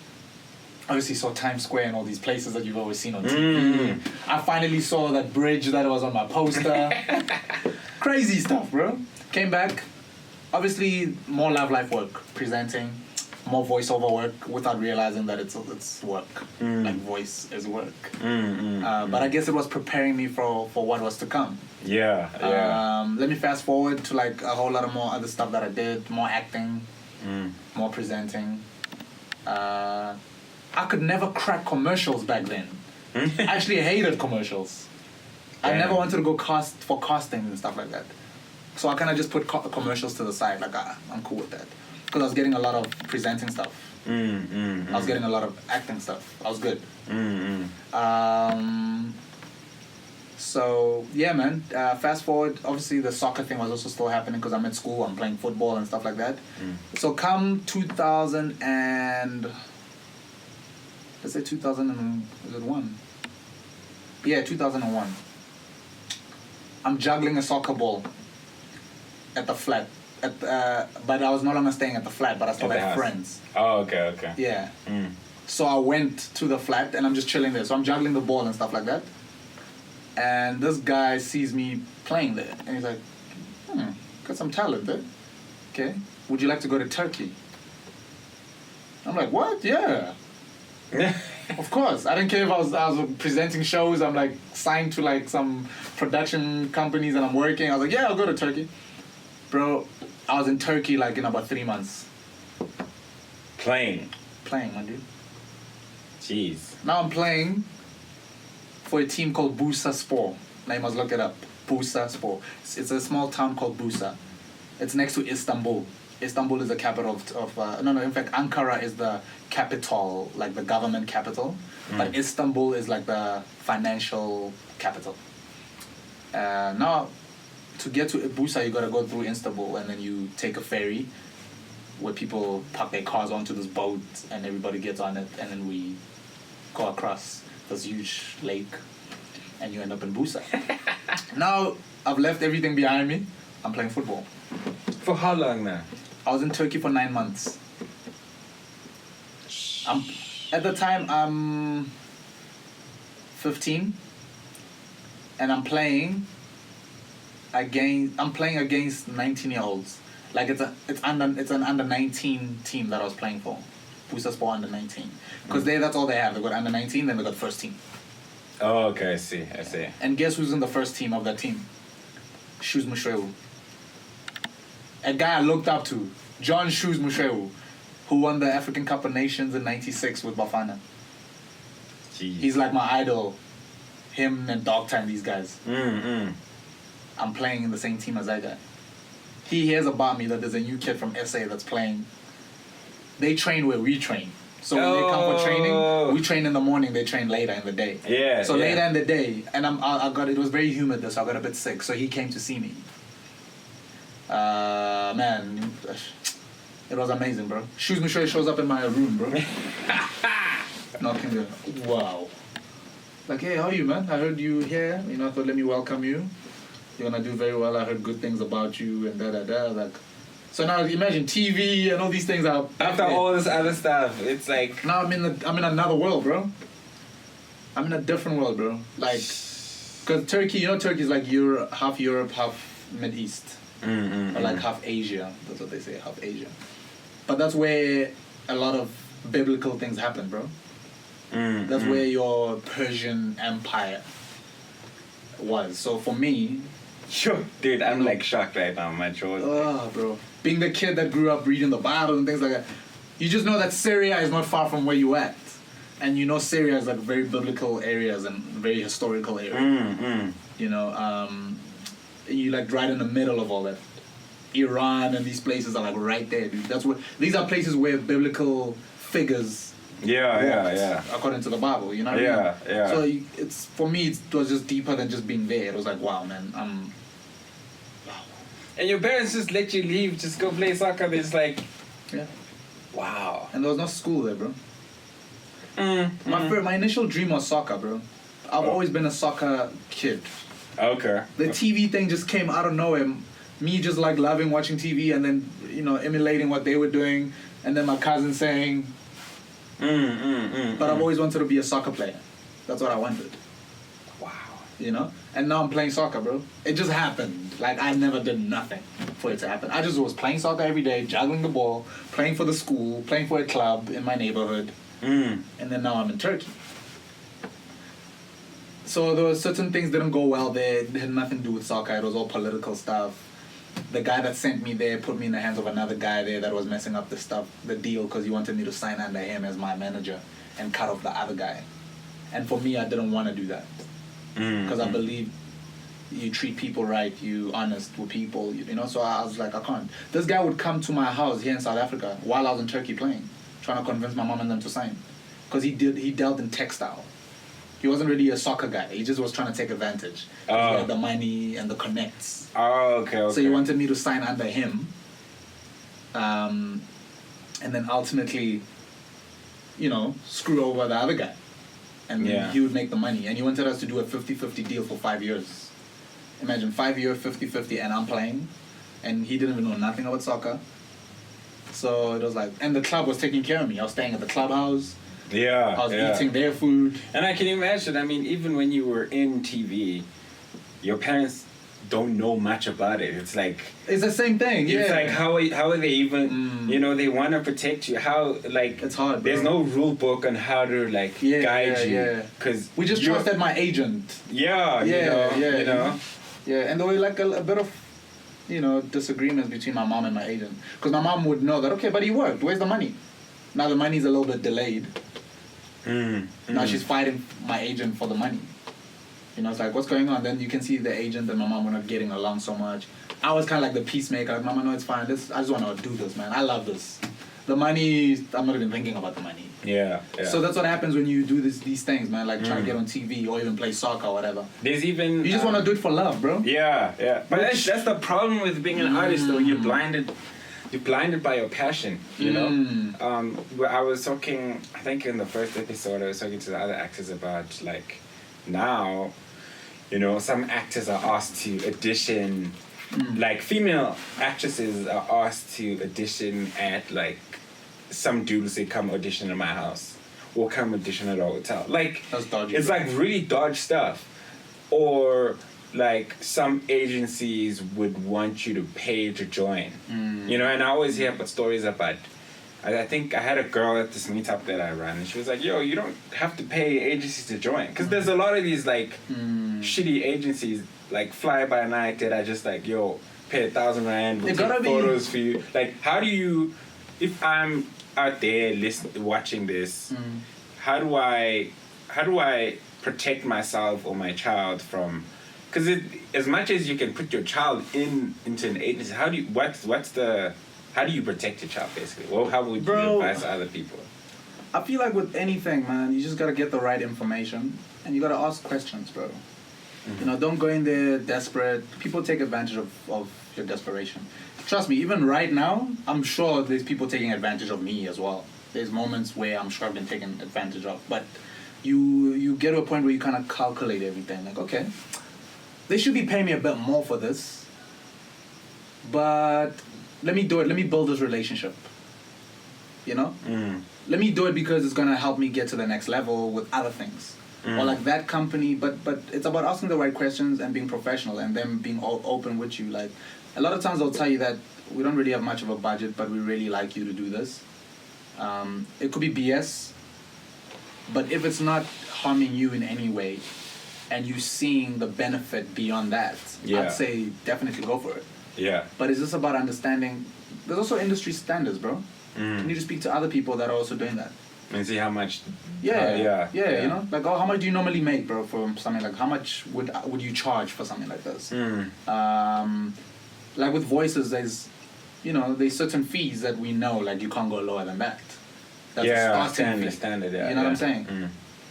Obviously saw Times Square and all these places that you've always seen on TV. I finally saw that bridge that was on my poster. Crazy stuff, bro. Came back. Obviously, more Love Life work, presenting. More voiceover work without realizing that it's work. Like voice is work. But I guess it was preparing me for what was to come. Yeah. Let me fast forward to like a whole lot of more other stuff that I did. More acting, more presenting. I could never crack commercials back then. I actually hated commercials. I never wanted to go for casting and stuff like that. So I kind of just put commercials to the side. Like, I'm cool with that. Because I was getting a lot of presenting stuff. I was getting a lot of acting stuff. I was good. So, yeah, man. Fast forward, obviously the soccer thing was also still happening because I'm at school. I'm playing football and stuff like that. So come 2000 and... Let's say 2001. Yeah, 2001. I'm juggling a soccer ball at the flat. But I was no longer staying at the flat, but I still had friends. Oh, okay. Yeah. So I went to the flat and I'm just chilling there. So I'm juggling the ball and stuff like that. And this guy sees me playing there. And he's like, got some talent there. Okay. Would you like to go to Turkey? I'm like, what? Yeah. Of course. I didn't care if I was presenting shows. I'm like signed to like some production companies and I'm working. I was like, yeah, I'll go to Turkey. Bro, I was in Turkey like in about 3 months. Playing, Playing, my dude. jeez. Now I'm playing for a team called Bursa Spor. Now you must look it up. Bursa Spor. It's a small town called Bursa. It's next to Istanbul. Istanbul is the capital in fact, Ankara is the capital, like the government capital. But Istanbul is like the financial capital. Now, to get to Bursa, you gotta go through Istanbul and then you take a ferry where people park their cars onto this boat and everybody gets on it and then we go across this huge lake and you end up in Bursa. Now, I've left everything behind me. I'm playing football. For how long now? I was in Turkey for 9 months. At the time, I'm 15, and I'm playing against 19-year-olds. Like it's an under 19 team that I was playing for, Bursa Sport under 19. Because that's all they have. They got under 19, then they got first team. Oh, okay, I see. And guess who's in the first team of that team? Shoes Mushreu. A guy I looked up to, John Shoes Mushreu, who won the African Cup of Nations in '96 with Bafana. Jeez. He's like my idol. Him and Dogtime, these guys. I'm playing in the same team as that guy. He hears about me that there's a new kid from SA that's playing. They train where we train. So when they come for training, we train in the morning, they train later in the day. Yeah. So later in the day, and it was very humid though, so I got a bit sick. So he came to see me. Man, it was amazing, bro. Shoes Mushreu shows up in my room, bro. Knocking the wow. Like, hey, how are you, man? I heard you here. I thought let me welcome you. You're gonna do very well. I heard good things about you and da. Like, so now imagine TV and all these things are after all this other stuff. It's like now I'm in another world, bro. I'm in a different world, bro. Like, cause Turkey, Turkey's like half Europe, half Mid East. Or like half Asia. That's what they say, half Asia. But that's where a lot of biblical things happen, bro. That's where your Persian Empire was. So for me... Sure. Dude, I'm like shocked right now, my jaw. Oh, bro. Being the kid that grew up reading the Bible and things like that, you just know that Syria is not far from where you at. And Syria is like very biblical areas and very historical areas. You like right in the middle of all that. Iran and these places are like right there, dude. These are places where biblical figures walked, according to the Bible, you know what I mean? Yeah. So it's for me it was just deeper than just being there. It was like, wow, man, wow. And your parents just let you leave, just go play soccer. It's like, yeah, wow. And there was no school there, bro. My initial dream was soccer, bro. I've always been a soccer kid. Okay. The TV thing just came out of nowhere. Me just like loving watching TV and then, emulating what they were doing. And then my cousin saying, but I've always wanted to be a soccer player. That's what I wanted. Wow. And now I'm playing soccer, bro. It just happened. Like, I never did nothing for it to happen. I just was playing soccer every day, juggling the ball, playing for the school, playing for a club in my neighborhood. And then now I'm in Turkey. So there were certain things didn't go well there. It had nothing to do with soccer. It was all political stuff. The guy that sent me there put me in the hands of another guy there that was messing up the deal, because he wanted me to sign under him as my manager and cut off the other guy. And for me, I didn't want to do that. Because I believe you treat people right, you honest with people, so I was like, I can't. This guy would come to my house here in South Africa while I was in Turkey playing, trying to convince my mom and them to sign. Because he dealt in textile. He wasn't really a soccer guy. He just was trying to take advantage. He had the money and the connects. Oh, okay. So he wanted me to sign under him. And then ultimately, screw over the other guy. And then he would make the money. And he wanted us to do a 50-50 deal for 5 years. Imagine, 5 year, 50-50, and I'm playing. And he didn't even know nothing about soccer. So it was like, and the club was taking care of me. I was staying at the clubhouse. Yeah. I was eating their food. And I can imagine, even when you were in TV, your parents don't know much about it. It's like it's the same thing. it's like how are they even you know, they want to protect you. How like it's hard, bro. there's no rule book on how to like guide you because we just trusted my agent. You know. Yeah, and there were like a bit of, you know, disagreements between my mom and my agent. Because my mom would know that, okay, but he worked. Where's the money? Now the money's a little bit delayed. Now she's fighting my agent for the money. You know, it's like, what's going on? Then you can see the agent and my mom were not getting along so much. I was kind of like the peacemaker. Like, Mama, no, it's fine. I just want to do this, man. I love this. The money, I'm not even thinking about the money. Yeah. So that's what happens when you do these things, man. Like try to get on TV or even play soccer or whatever. There's even... You just want to do it for love, bro. Yeah. But that's the problem with being an artist, though. You're blinded by your passion, you know? I was talking, I think in the first episode, I was talking to the other actors about, like, now, you know, some actors are asked to audition, like, female actresses are asked to audition at, like, some dudes say come audition in my house or come audition at a hotel. Like, that's dodgy. It's like really dodgy stuff. Or like some agencies would want you to pay to join. You know, and I always hear stories about, I think I had a girl at this meetup that I ran and she was like, yo, you don't have to pay agencies to join. Because there's a lot of these like shitty agencies like fly by night that are just like, yo, pay 1,000 rand, we'll take photos for you. Like, how do you, if I'm out there watching this, how do I protect myself or my child from, because as much as you can put your child into an agency, how do you protect your child basically? Well, how would you advise other people? I feel like with anything, man, you just gotta get the right information and you gotta ask questions, bro. You know, don't go in there desperate. People take advantage of your desperation. Trust me, even right now, I'm sure there's people taking advantage of me as well. There's moments where I'm sure I've been taken advantage of. But you get to a point where you kind of calculate everything. Like, okay, they should be paying me a bit more for this. But let me do it. Let me build this relationship. You know? Let me do it because it's going to help me get to the next level with other things. Or like that company. But it's about asking the right questions and being professional and them being all open with you. Like, a lot of times they'll tell you that we don't really have much of a budget, but we really like you to do this. It could be BS, but if it's not harming you in any way, and you seeing the benefit beyond that, I'd say definitely go for it. Yeah. But it's just about understanding. There's also industry standards, bro. You need to speak to other people that are also doing that. And see how much. Yeah. You know, like, oh, how much do you normally make, bro, for something like? How much would you charge for something like this? Like with voices, there's certain fees that we know, like you can't go lower than that. That's a starting fee. Standard, you know what I'm saying?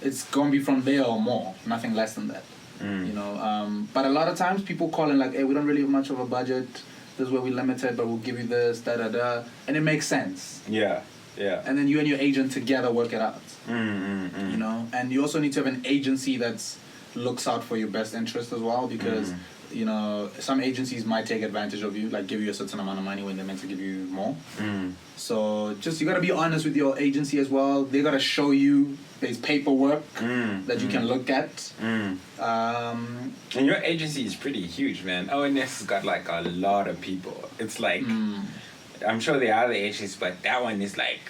It's gonna be from there or more, nothing less than that. You know, but a lot of times people call in like, hey, we don't really have much of a budget. This is where we're limited, but we'll give you this, and it makes sense. Yeah. And then you and your agent together work it out. You know, and you also need to have an agency that looks out for your best interest as well, because you know, some agencies might take advantage of you, like give you a certain amount of money when they're meant to give you more. So just, you gotta be honest with your agency as well. They gotta show you there's paperwork that you can look at. And your agency is pretty huge, man. Owens has got like a lot of people. It's like, I'm sure there are other agencies, but that one is like,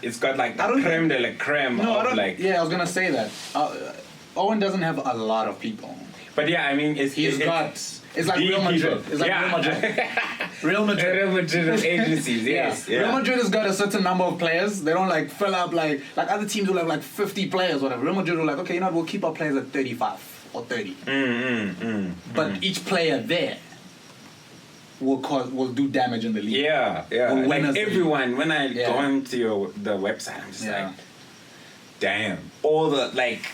it's got like the creme de la creme of like... Yeah, I was gonna say that. Owen doesn't have a lot of people. But yeah, I mean, it's like Real Madrid. It's like Real Madrid. Real Madrid of agencies, yes. Yeah. Real Madrid has got a certain number of players. They don't like fill up like other teams will have like 50 players, whatever. Real Madrid will like, okay, you know what, we'll keep our players at 35 or 30. But each player there will do damage in the league. Yeah. Like everyone, when I go onto the website, I'm just like, damn, all the like.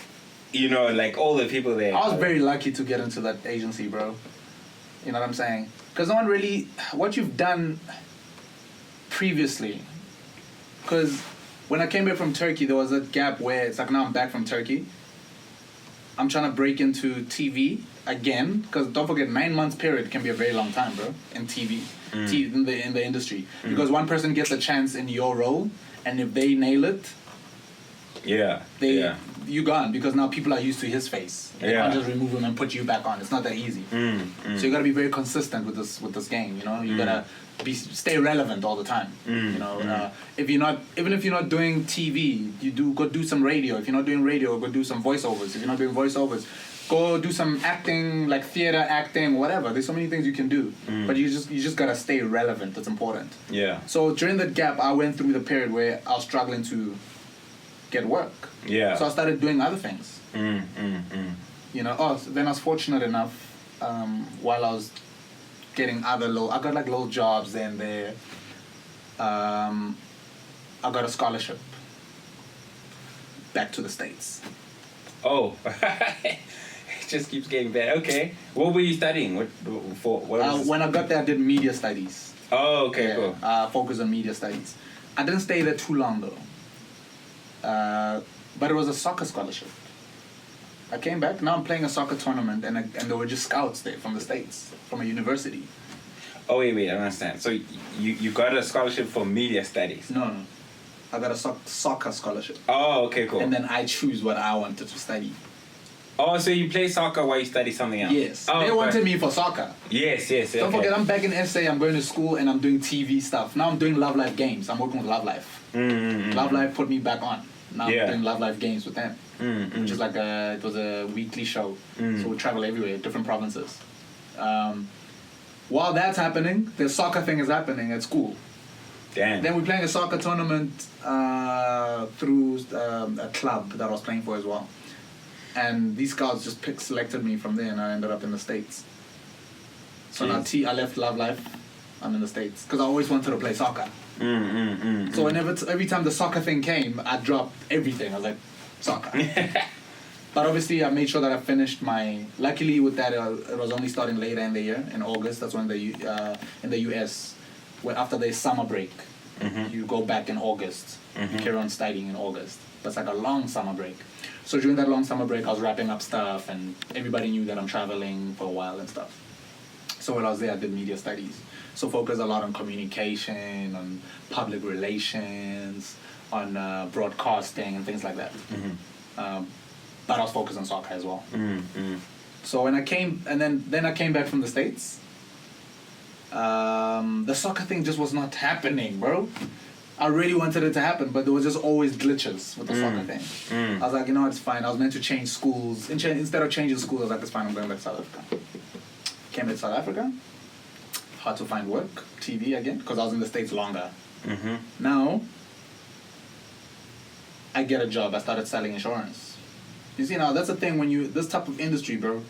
You know, like all the people there. I was very lucky to get into that agency, bro. You know what I'm saying? Because no one really... What you've done previously... Because when I came back from Turkey, there was a gap where it's like, now I'm back from Turkey. I'm trying to break into TV again. Because don't forget, 9 months period can be a very long time, bro, in TV. In the industry. Because one person gets a chance in your role, and if they nail it... you gone because now people are used to his face. They Yeah. can't just remove him and put you back on. It's not that easy. So you gotta be very consistent with this game. You know, you gotta stay relevant all the time. You know, if you're not doing TV, go do some radio. If you're not doing radio, go do some voiceovers. If you're not doing voiceovers, go do some acting, like theater acting, whatever. There's so many things you can do, but you just gotta stay relevant. That's important. Yeah. So during that gap, I went through the period where I was struggling to get work. Yeah. So I started doing other things. You know. Then I was fortunate enough, while I was getting I got like little jobs and there. I got a scholarship back to the States. Oh. It just keeps getting better. Okay. What were you studying? What was When I got there, I did media studies. Oh, okay, cool. Focus on media studies. I didn't stay there too long though. But it was a soccer scholarship. I came back. Now I'm playing a soccer tournament, and there were just scouts there from the States, from a university. Oh wait, I don't understand. So you got a scholarship for media studies? No. I got a soccer scholarship. Oh, okay, cool. And then I choose what I wanted to study. Oh, so you play soccer while you study something else? Yes. Oh, They wanted me for soccer. Yes. Don't forget, I'm back in SA. I'm going to school and I'm doing TV stuff. Now I'm doing Love Life games. I'm working with Love Life. Love Life put me back on. Now I'm doing Love Life games with them. Which is like it was a weekly show. So we travel everywhere, different provinces. While that's happening, the soccer thing is happening at school. Damn. Then we're playing a soccer tournament through a club that I was playing for as well. And these scouts just selected me from there, and I ended up in the States. So now I left Love Life. I'm in the States because I always wanted to play soccer. So every time the soccer thing came, I dropped everything. I was like, soccer. But obviously, I made sure that I finished my. Luckily, with that, it was only starting later in the year, in August. That's when in the US, where after the summer break, you go back in August. You carry on studying in August. That's like a long summer break. So during that long summer break, I was wrapping up stuff, and everybody knew that I'm traveling for a while and stuff. So when I was there, I did media studies. So focus a lot on communication, on public relations, on broadcasting and things like that. But I was focused on soccer as well. So when I came, and then I came back from the States, the soccer thing just was not happening, bro. I really wanted it to happen, but there was just always glitches with the soccer thing. I was like, you know what, it's fine. I was meant to change schools. Instead of changing schools, I was like, it's fine, I'm going back to South Africa. Came to South Africa. Hard to find work, TV again, because I was in the States longer. Now, I get a job. I started selling insurance. You see, now that's the thing when this type of industry, bro,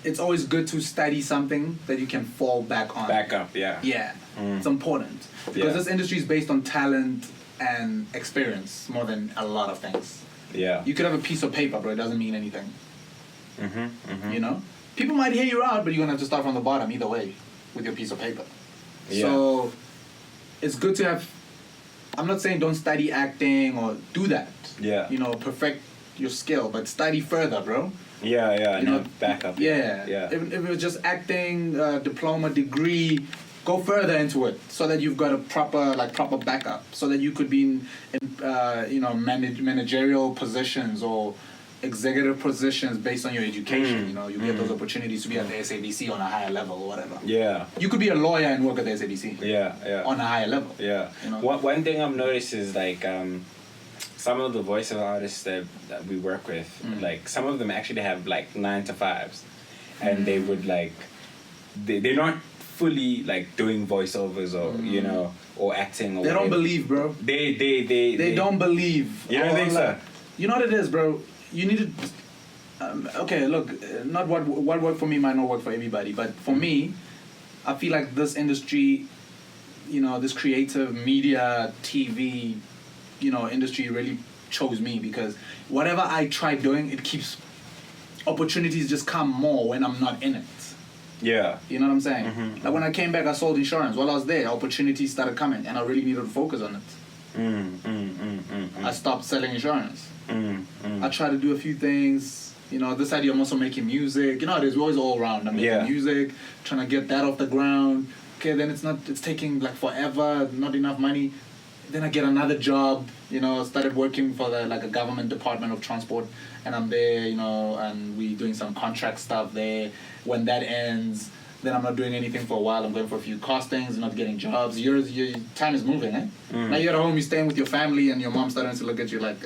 it's always good to study something that you can fall back on. Back up, yeah. Yeah, it's important. Because this industry is based on talent and experience more than a lot of things. Yeah. You could have a piece of paper, but it doesn't mean anything. You know? People might hear you out, but you're going to have to start from the bottom either way with your piece of paper. Yeah. So it's good to have... I'm not saying don't study acting or do that. Yeah. You know, perfect your skill, but study further, bro. Yeah, You know, back up. Yeah. If it was just acting, diploma, degree, go further into it so that you've got a proper backup, so that you could be in managerial positions or executive positions based on your education. You know, you get those opportunities to be at the SABC on a higher level or whatever. Yeah. You could be a lawyer and work at the SABC. Yeah. On a higher level. Yeah. You know? One thing I've noticed is like some of the voiceover artists that we work with, like some of them actually have like 9 to 5s, and they would like they're not fully like doing voiceovers or you know or acting or they whatever. don't believe, bro. They don't believe. You don't think so? You know what it is, bro. You need to. Okay, look. Not what worked for me might not work for everybody, but for me, I feel like this industry, you know, this creative media, TV, you know, industry really chose me because whatever I try doing, it keeps opportunities just come more when I'm not in it. Yeah. You know what I'm saying? Like when I came back, I sold insurance. While I was there, opportunities started coming, and I really needed to focus on it. I stopped selling insurance. I tried to do a few things. You know, this idea I'm also making music. You know, there's always all around. I'm making music, trying to get that off the ground. Okay, then it's taking like forever, not enough money. then I get another job, you know, started working for a government department of transport, and I'm there, you know, and we doing some contract stuff there. When that ends, then I'm not doing anything for a while. I'm going for a few castings, not getting jobs. Your time is moving, eh? Now you're at home, you're staying with your family, and your mom's starting to look at you like,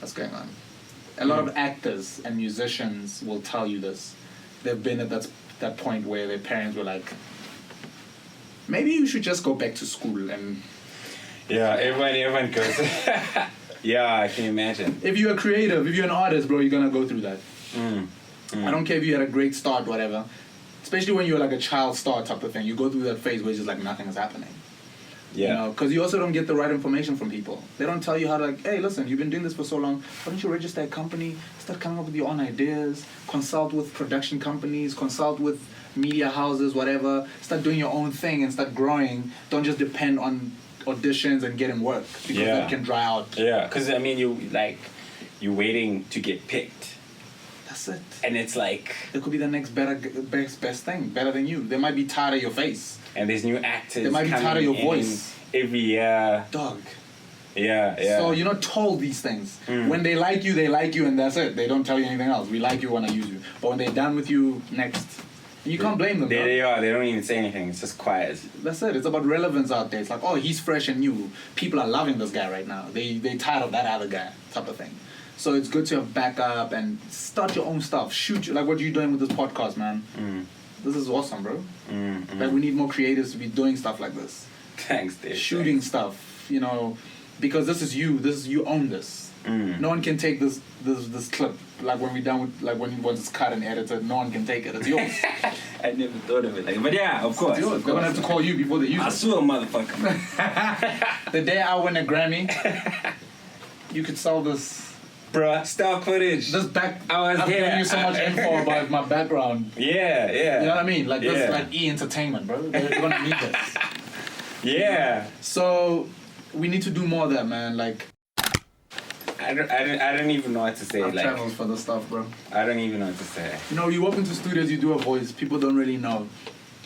what's going on? A lot of actors and musicians will tell you this. They've been at that point where their parents were like, maybe you should just go back to school and... Yeah, everyone goes... Yeah, I can imagine. If you're a creative, if you're an artist, bro, you're gonna go through that. I don't care if you had a great start, whatever. Especially when you're like a child star type of thing. You go through that phase where it's just like nothing is happening. Yeah. You know, because you also don't get the right information from people. They don't tell you how to, like, hey, listen, you've been doing this for so long. Why don't you register a company, start coming up with your own ideas, consult with production companies, consult with media houses, whatever. Start doing your own thing and start growing. Don't just depend on auditions and getting work, because that can dry out. Yeah, because I mean, you're waiting to get picked. That's it. And it's like... It could be the next best thing, better than you. They might be tired of your face. And there's new actors. They might be tired of your voice. Every year. Dog. Yeah. So you're not told these things. When they like you, and that's it. They don't tell you anything else. We like you, want to use you. But when they're done with you, next. You can't blame them. They are. They don't even say anything. It's just quiet. That's it. It's about relevance out there. It's like, oh, he's fresh and new. People are loving this guy right now. They tired of that other guy type of thing. So it's good to have backup and start your own stuff. Shoot, like what you're doing with this podcast, man. This is awesome, bro. Like, we need more creators to be doing stuff like this. Thanks, Dave. Shooting stuff, you know, because this is you own this. No one can take this clip. Like when we're done with, like once it's cut and edited, no one can take it. It's yours. I never thought of it like, but yeah, of course. They're gonna have to call you before they use it. I swear, motherfucker. The day I win a Grammy, you could sell this. Bruh, stock footage. This back. I've given you so much info about my background. Yeah. You know what I mean? Like this, like E-entertainment, bro. They're gonna need this. Yeah. So we need to do more of that, man. Like. I don't even know what to say. I've like, channels for this stuff, bro. I don't even know what to say. You know, you walk into studios, you do a voice, people don't really know.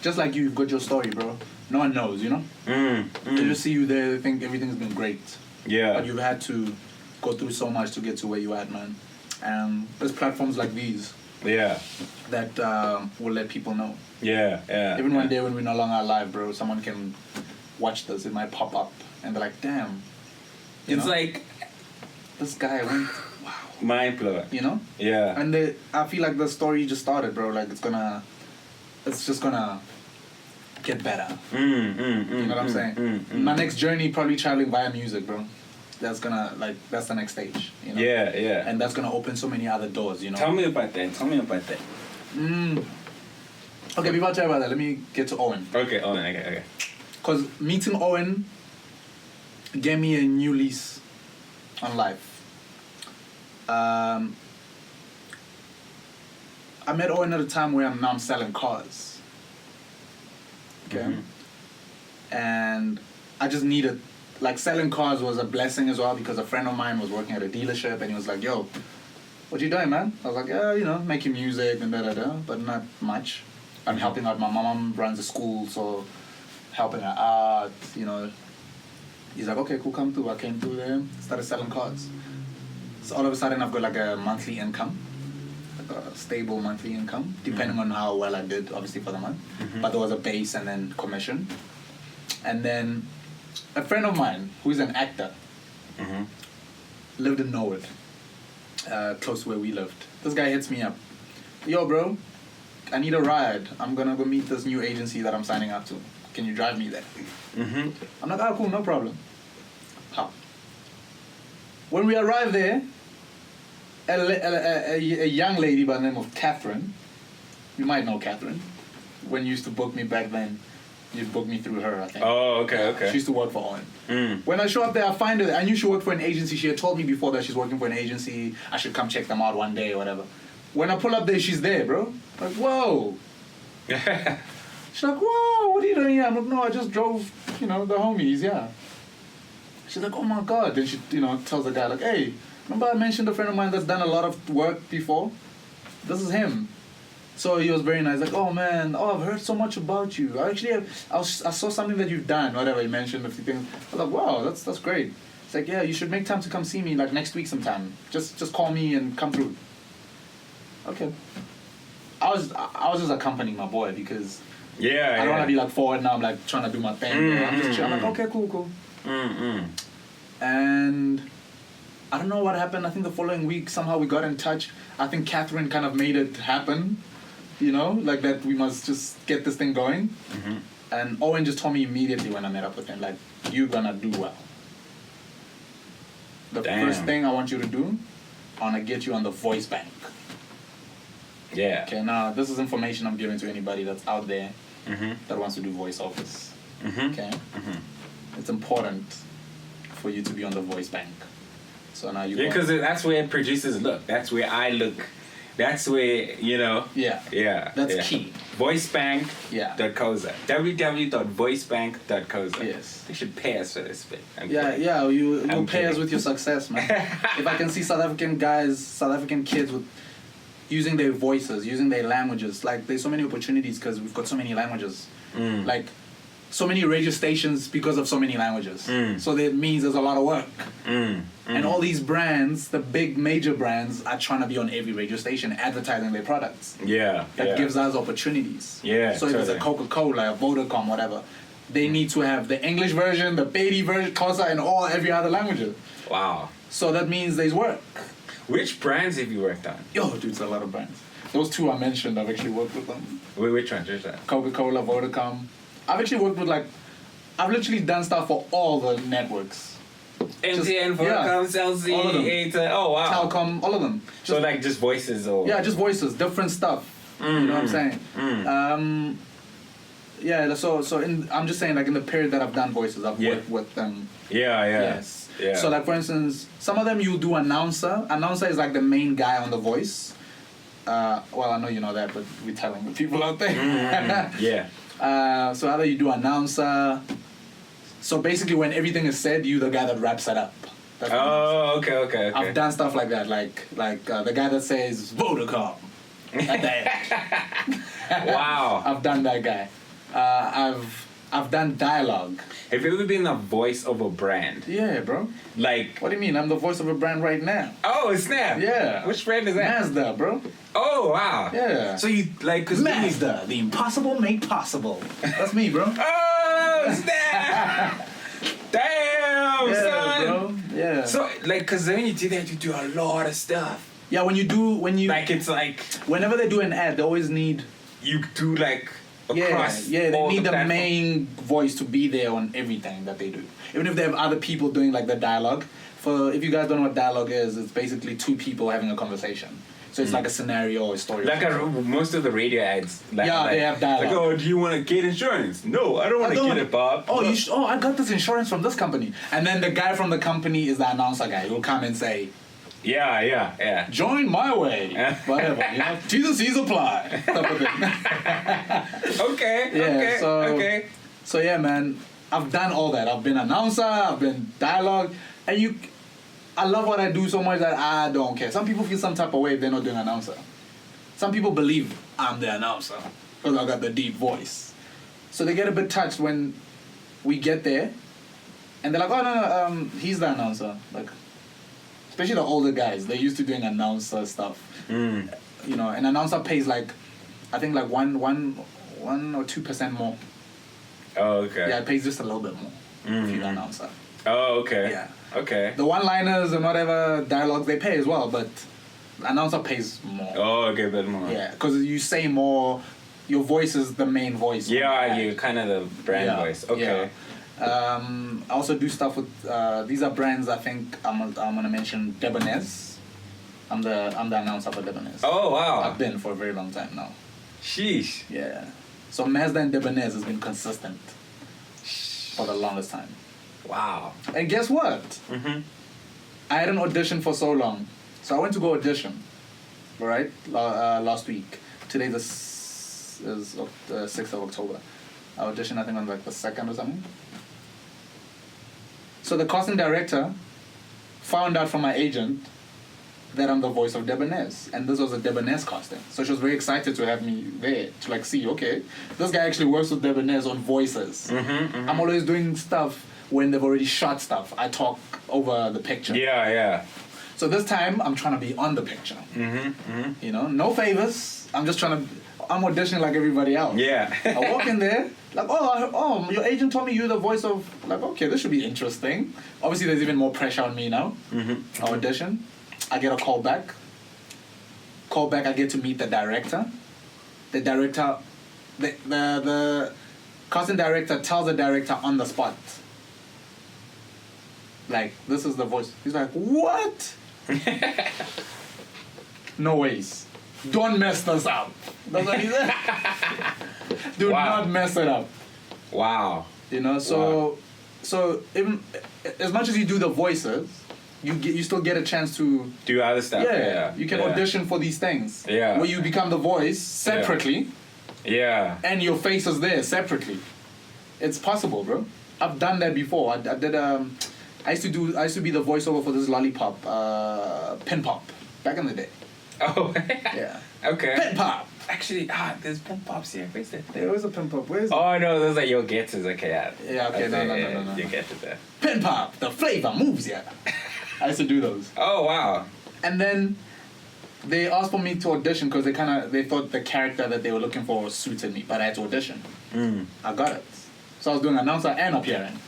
Just like you've got your story, bro. No one knows, you know? They just see you there, they think everything's been great. Yeah. But you've had to go through so much to get to where you're at, man. And there's platforms like these. Yeah. That will let people know. Yeah. Even one day when we're no longer alive, bro, someone can watch this, it might pop up, and they're like, damn. It's like... This guy went, wow. Mind blowing. You know? Yeah. And I feel like the story just started, bro. Like, it's just gonna get better. You know what I'm saying? My next journey, probably traveling via music, bro. That's the next stage, you know? Yeah. And that's gonna open so many other doors, you know? Tell me about that. Okay, before I tell you about that, let me get to Owen. Okay, Owen, okay. Because meeting Owen gave me a new lease on life. I met Owen at a time where I'm selling cars. Okay? And I just needed, like, selling cars was a blessing as well, because a friend of mine was working at a dealership and he was like, yo, what you doing, man? I was like, yeah, you know, making music and but not much. I'm helping out. My mom runs a school, so helping her out, you know. He's like, okay, cool, come through. I came through there, started selling cars. So all of a sudden, I've got like a monthly income, like a stable monthly income, depending on how well I did, obviously, for the month. But there was a base and then commission. And then a friend of mine, who's an actor, lived in Norwood, close to where we lived. This guy hits me up. Yo, bro, I need a ride. I'm going to go meet this new agency that I'm signing up to. Can you drive me there? I'm like, oh, cool, no problem. How? When we arrived there, a young lady by the name of Catherine, you might know Catherine, when you used to book me back then, you'd book me through her, I think. Oh, okay. She used to work for Owen. When I show up there, I find her. I knew she worked for an agency. She had told me before that she's working for an agency. I should come check them out one day or whatever. When I pull up there, she's there, bro. Like, whoa. She's like, whoa, what are you doing here? I'm like, no, I just drove, the homies, yeah. She's like, oh my God. Then she, tells the guy, like, hey, remember I mentioned a friend of mine that's done a lot of work before? This is him. So he was very nice, like, oh man, oh, I've heard so much about you. I saw something that you've done, whatever, he mentioned a few things. I was like, wow, that's great. It's like, yeah, you should make time to come see me, like, next week sometime. Just call me and come through. Okay. I was just accompanying my boy because I don't want to be like forward now. I'm like trying to do my thing. I'm just chilling. I'm like, okay, cool. And I don't know what happened. I think the following week somehow we got in touch. I think Catherine kind of made it happen. Like that we must just get this thing going. And Owen just told me immediately when I met up with him, like, you're gonna do well. The first thing I want you to do, I want to get you on the voice bank. Yeah. Okay, now this is information I'm giving to anybody that's out there that wants to do voiceovers. Okay? It's important for you to be on the voice bank. So now you because that's where producers look. That's where I look. That's where, Yeah. That's key. Voicebank. Yeah. .coza. www.voicebank.coza. Yes. They should pay us for this bit. You'll pay us with your success, man. If I can see South African kids with using their voices, using their languages, like there's so many opportunities because we've got so many languages. Like so many radio stations because of so many languages. So that means there's a lot of work. And all these brands, the big major brands, are trying to be on every radio station advertising their products. That gives us opportunities. So if it's a Coca-Cola, a Vodacom, whatever, they need to have the English version, the Pedi version, Xhosa, and every other language. Wow. So that means there's work. Which brands have you worked on? Yo, dude, it's a lot of brands. Those two I mentioned, I've actually worked with them. Which ones? Coca-Cola, Vodacom. I've actually worked with I've literally done stuff for all the networks. MTN, Vodacom, CLC, all of them. oh wow. Telkom, all of them. So like just voices or? Yeah, just voices, different stuff. You know what I'm saying? I'm just saying, like, in the period that I've done voices, I've worked with them. Yes. Yeah. So like, for instance, some of them you do announcer. Announcer is like the main guy on the voice. Well, I know you know that, but we're telling the people out there. So either you do announcer. So basically, when everything is said, you're the guy that wraps it up. Okay. I've done stuff like that, like the guy that says Vodacom at the end. Wow. I've done that guy. I've done dialogue. Have you ever been the voice of a brand? Yeah, bro. Like... What do you mean? I'm the voice of a brand right now. Oh, snap. Yeah. Which brand is that? Mazda, bro. Oh, wow. Yeah. So you, like... Cause Mazda, the impossible made possible. That's me, bro. Oh, snap. Damn, son. Bro. Yeah. So, like, cause when you do that, you do a lot of stuff. Yeah, when you... Like, it's like... Whenever they do an ad, they always need... You do, like... Across they need the platform. main voice to be there on everything that they do. Even if they have other people doing like the dialogue. If you guys don't know what dialogue is, it's basically two people having a conversation. So it's like a scenario or a story. Like most of the radio ads. They have dialogue. Like, oh, do you want to get insurance? No, I don't want to get it, Bob. Oh, I got this insurance from this company. And then the guy from the company is the announcer guy. He'll come and say, Yeah. join my way. Whatever, T's and C's apply. Okay. So yeah, man, I've done all that. I've been announcer, I've been dialogue, and I love what I do so much that I don't care. Some people feel some type of way if they're not doing announcer. Some people believe I'm the announcer because I got the deep voice. So they get a bit touched when we get there, and they're like, oh no, he's the announcer. Like, especially the older guys, they're used to doing announcer stuff. An announcer pays I think 1 or 2% more. Oh, okay. Yeah, it pays just a little bit more if you're an announcer. Oh, okay. Yeah. Okay. The one-liners and whatever dialogues they pay as well, but the announcer pays more. Oh, okay, a bit more. Yeah, because you say more. Your voice is the main voice. Yeah, you're kind of the brand voice. Okay. Yeah. I also do stuff with these are brands. I think I'm gonna mention Debonairs. I'm the announcer for Debonairs. Oh wow! I've been for a very long time now. Sheesh. Yeah. So Mazda and Debonairs has been consistent for the longest time. Wow. And guess what? I had an audition for so long, so I went to go audition. All right, last week. Today is the 6th of October. I auditioned, I think, on like the 2nd or something. So the casting director found out from my agent that I'm the voice of Debonairs, and this was a Debonairs casting. So she was very excited to have me there to like see, okay, this guy actually works with Debonairs on voices. I'm always doing stuff when they've already shot stuff. I talk over the picture. Yeah. So this time I'm trying to be on the picture. You know, no favors. I'm auditioning like everybody else. Yeah. I walk in there, like, oh, your agent told me you're the voice of, like, okay, this should be interesting. Obviously, there's even more pressure on me now. I audition. I get a call back. I get to meet the director. The casting director tells the director on the spot, like, this is the voice. He's like, what? No ways. Don't mess this up. That's what he said. Do not mess it up. Wow. You know, so even as much as you do the voices, you still get a chance to do other stuff. Yeah. You can audition for these things. Yeah. Where you become the voice separately. Yeah. And your face is there separately. It's possible, bro. I've done that before. I did. I used to be the voiceover for this lollipop, Pin Pop, back in the day. Oh. Yeah. Okay. Pin Pop. Actually, there's Pin Pops here. Where's that? There was a Pin Pop. Where's it? Oh no, those are your getters. Okay, Yeah. Okay. No. You get it there. Pin Pop. The flavor moves ya. I used to do those. Oh wow. And then they asked for me to audition because they thought the character that they were looking for suited me, but I had to audition. I got it. So I was doing announcer and appearing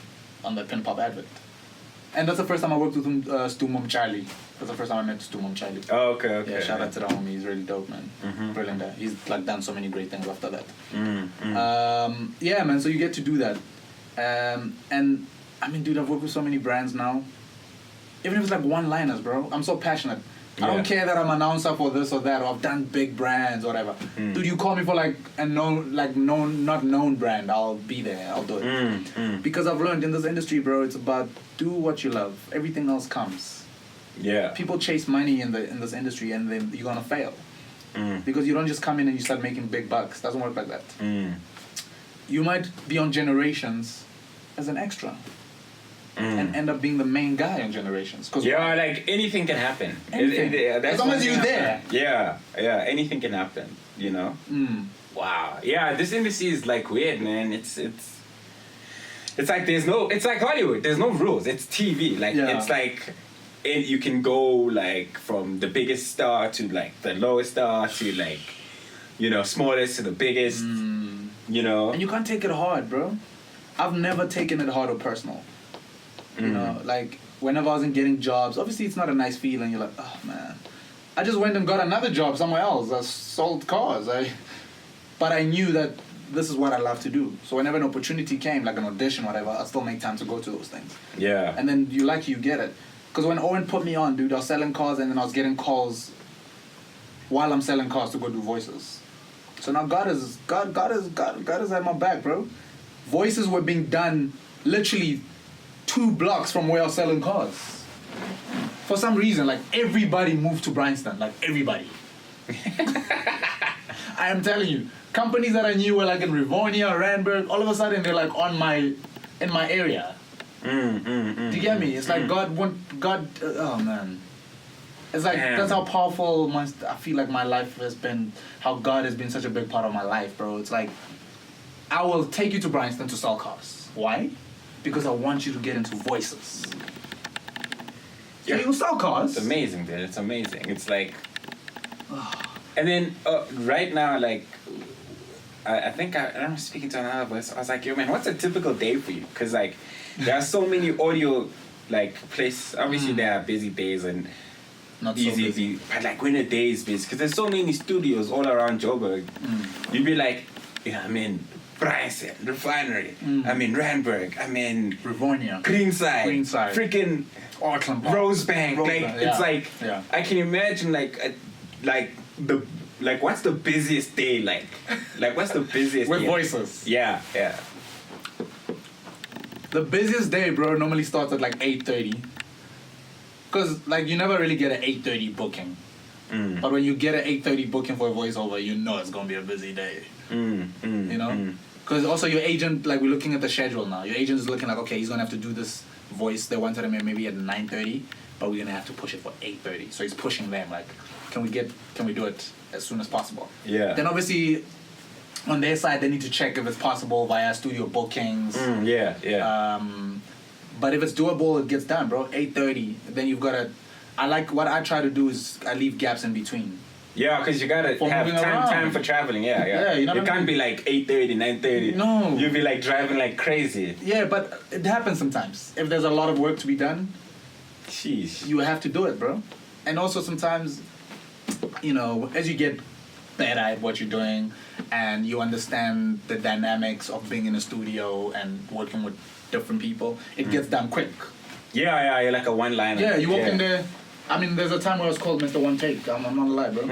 on the Pin Pop advert. And that's the first time I worked with Stu Mom Charlie. That's the first time I met Stu Mom Charlie. Oh, okay. Yeah, shout out to the homie. He's really dope, man. Brilliant guy. He's like done so many great things after that. Yeah, man. So you get to do that. And I mean, dude, I've worked with so many brands now. Even if it's like one-liners, bro. I'm so passionate. I don't care that I'm an announcer for this or that, or I've done big brands, whatever. Dude, you call me for like a not known brand, I'll be there. I'll do it. Because I've learned in this industry, bro, it's about do what you love. Everything else comes. Yeah. People chase money in this industry, and then you're gonna fail. Because you don't just come in and you start making big bucks. It doesn't work like that. You might be on Generations as an extra. And end up being the main guy on Generations. Yeah, like anything can happen. Anything. As long as you're there. Yeah, anything can happen, you know? Wow. Yeah, this industry is like weird, man. It's like it's like Hollywood. There's no rules. It's TV. Like it's like you can go like from the biggest star to like the lowest star to like, you know, smallest to the biggest, you know? And you can't take it hard, bro. I've never taken it hard or personal. You know, like, whenever I wasn't getting jobs, obviously it's not a nice feeling. You're like, oh, man. I just went and got another job somewhere else. I sold cars. But I knew that this is what I love to do. So whenever an opportunity came, like an audition, whatever, I'd still make time to go to those things. Yeah. And then you get it. Because when Owen put me on, dude, I was selling cars, and then I was getting calls while I'm selling cars to go do voices. So now God is at my back, bro. Voices were being done literally 2 blocks from where I was selling cars. For some reason, like, everybody moved to Bryanston. Like, everybody. I am telling you, companies that I knew were like in Rivonia, Randburg, all of a sudden they're like in my area. Do you get me? It's like oh man. It's like, that's how powerful I feel like my life has been, how God has been such a big part of my life, bro. It's like, I will take you to Bryanston to sell cars. Why? Because I want you to get into voices. So you sell cars. It's amazing, dude. It's amazing. It's like... And then, right now, like... I think I'm speaking to another voice. I was like, yo, man, what's a typical day for you? Because, like, there are so many audio, like, places. Obviously, there are busy days and... Not so busy. But, like, when a day is busy... Because there's so many studios all around Joburg. You'd be like, yeah, I'm in... Bryanston, Refinery, I'm in Randburg, I'm in Rivonia, Greenside, freaking Auckland, Rosebank. It's like I can imagine what's the busiest day like? Like what's the busiest with day? Voices? Yeah. The busiest day, bro, normally starts at like 8:30. Cause like you never really get an 8:30 booking. But when you get an 8:30 booking for a voiceover, you know it's gonna be a busy day. You know? Because also your agent, like we're looking at the schedule now. Your agent is looking like, okay, he's gonna have to do this voice. They wanted him maybe at 9:30. but we're gonna have to push it for 8:30. So he's pushing them like, can we do it as soon as possible? Yeah. Then obviously, on their side, they need to check if it's possible via studio bookings. But if it's doable, it gets done, bro. 8:30. Then you've got to. What I try to do is I leave gaps in between. Yeah, because you gotta have time for traveling. Yeah. You know. It can't be like 8:30, 9:30. No. You'll be like driving like crazy. Yeah, but it happens sometimes. If there's a lot of work to be done, sheesh, you have to do it, bro. And also sometimes, as you get better at what you're doing, and you understand the dynamics of being in a studio and working with different people, it gets done quick. Yeah, you're like a one-liner. Yeah, you walk in there. I mean, there's a time where I was called Mr. One Take. I'm not lie, bro.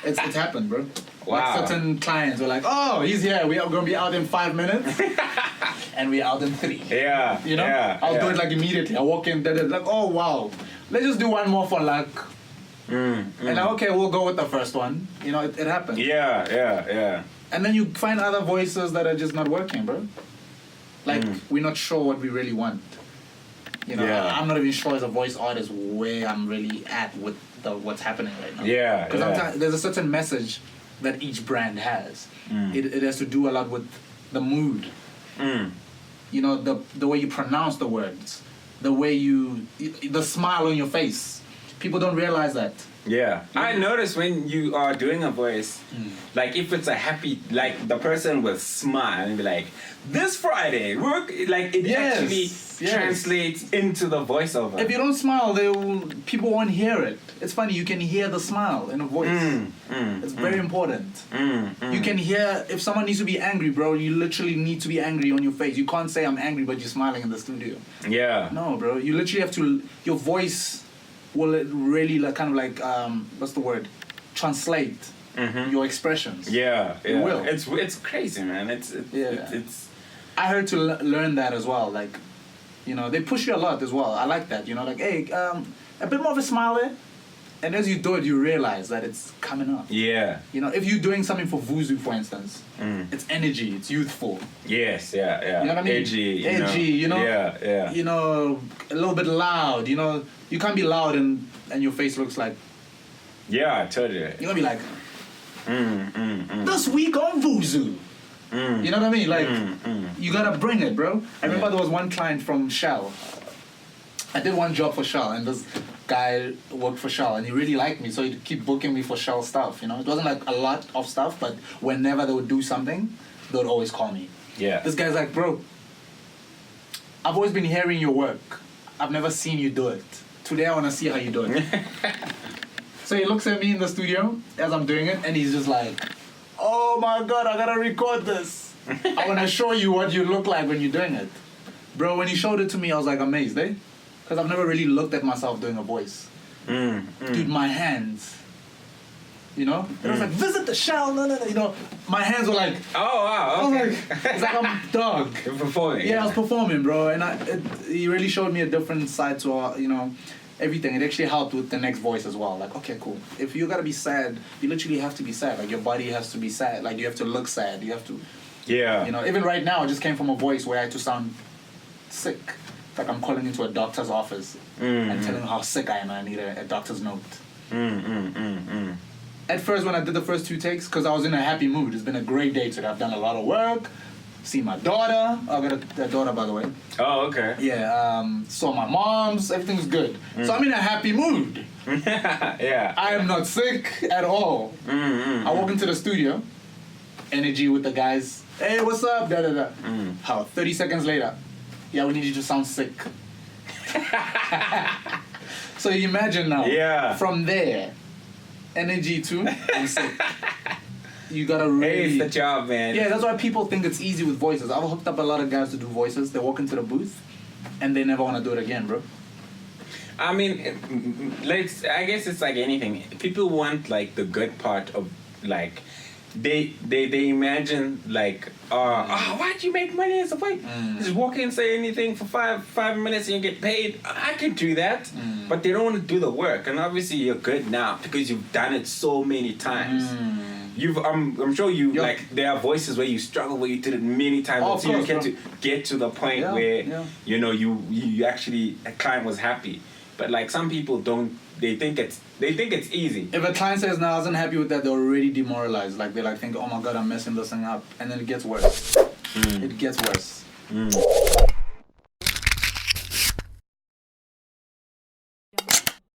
It's happened, bro. Wow. Like certain clients were like, oh, he's here. We are going to be out in 5 minutes. And we're out in 3. Yeah. I'll do it like immediately. I walk in, they're like, oh, wow. Let's just do one more for luck. And okay, we'll go with the first one. It happens. Yeah. And then you find other voices that are just not working, bro. Like, we're not sure what we really want. I'm not even sure as a voice artist where I'm really at with what's happening right now. Yeah. Because there's a certain message that each brand has. It has to do a lot with the mood. The way you pronounce the words, the way the smile on your face. People don't realize that. Yeah. I notice when you are doing a voice, like if it's a happy, like the person will smile and be like, this Friday, work, like it actually translates into the voiceover. If you don't smile, people won't hear it. It's funny, you can hear the smile in a voice. It's very important. You can hear, if someone needs to be angry, bro, you literally need to be angry on your face. You can't say I'm angry, but you're smiling in the studio. Yeah. No, bro, you literally have to, your voice will really what's the word? Translate your expressions. Yeah. It will. It's crazy, man. It's I heard to learn that as well. Like, they push you a lot as well. I like that. Like, hey, a bit more of a smile there. And as you do it, you realize that it's coming up. Yeah. If you're doing something for vuzu, for instance, it's energy, it's youthful. Yes, yeah. You know what I mean? Edgy, Yeah. A little bit loud, You can't be loud and your face looks like... Yeah, totally. You're gonna be like... This week on vuzu. You know what I mean? Like, you gotta bring it, bro. I remember there was one client from Shell. I did one job for Shell, and this guy worked for Shell, and he really liked me, so he'd keep booking me for Shell stuff, It wasn't like a lot of stuff, but whenever they would do something, they would always call me. Yeah. This guy's like, bro, I've always been hearing your work. I've never seen you do it. Today I want to see how you do it. So he looks at me in the studio as I'm doing it, and he's just like, oh my God, I gotta record this. I want to show you what you look like when you're doing it. Bro, when he showed it to me, I was like amazed, Because I've never really looked at myself doing a voice. Dude, my hands, And I was like, visit the Shell, my hands were like... Oh, wow, okay. I was like, it's like I'm dog. You're performing. Yeah, I was performing, bro. And he really showed me a different side to, everything. It actually helped with the next voice as well. Like, okay, cool. If you gotta be sad, you literally have to be sad. Like, your body has to be sad. Like, you have to look sad. You have to... Yeah. Even right now, I just came from a voice where I had to sound sick. Like I'm calling into a doctor's office and telling him how sick I am and I need a doctor's note. At first, when I did the first 2 takes, because I was in a happy mood. It's been a great day today. I've done a lot of work. Seen my daughter. I got a daughter, by the way. Oh, okay. Yeah, saw my mom's. Everything's good. So I'm in a happy mood. Yeah. I am not sick at all. I walk into the studio. Energy with the guys. Hey, what's up? Da da da. How? 30 seconds later. Yeah, we need you to sound sick. So you imagine now. Yeah. From there, energy to I'm sick. You gotta really... Hey, it's the job, man. Yeah, that's why people think it's easy with voices. I've hooked up a lot of guys to do voices. They walk into the booth, and they never want to do it again, bro. I mean, I guess it's like anything. People want, like, the good part of, like... They imagine like why'd you make money as a voice? Just walk in and say anything for five minutes and you get paid. I can do that, but they don't want to do the work. And obviously you're good now because you've done it so many times. I'm sure you like there are voices where you struggle where you did it many times until you get to the point where you actually a client was happy. But like some people don't. They think it's easy. If a client says, "No, I wasn't happy with that," they're already demoralized. Like they like think, "Oh my God, I'm messing this thing up," and then it gets worse. It gets worse.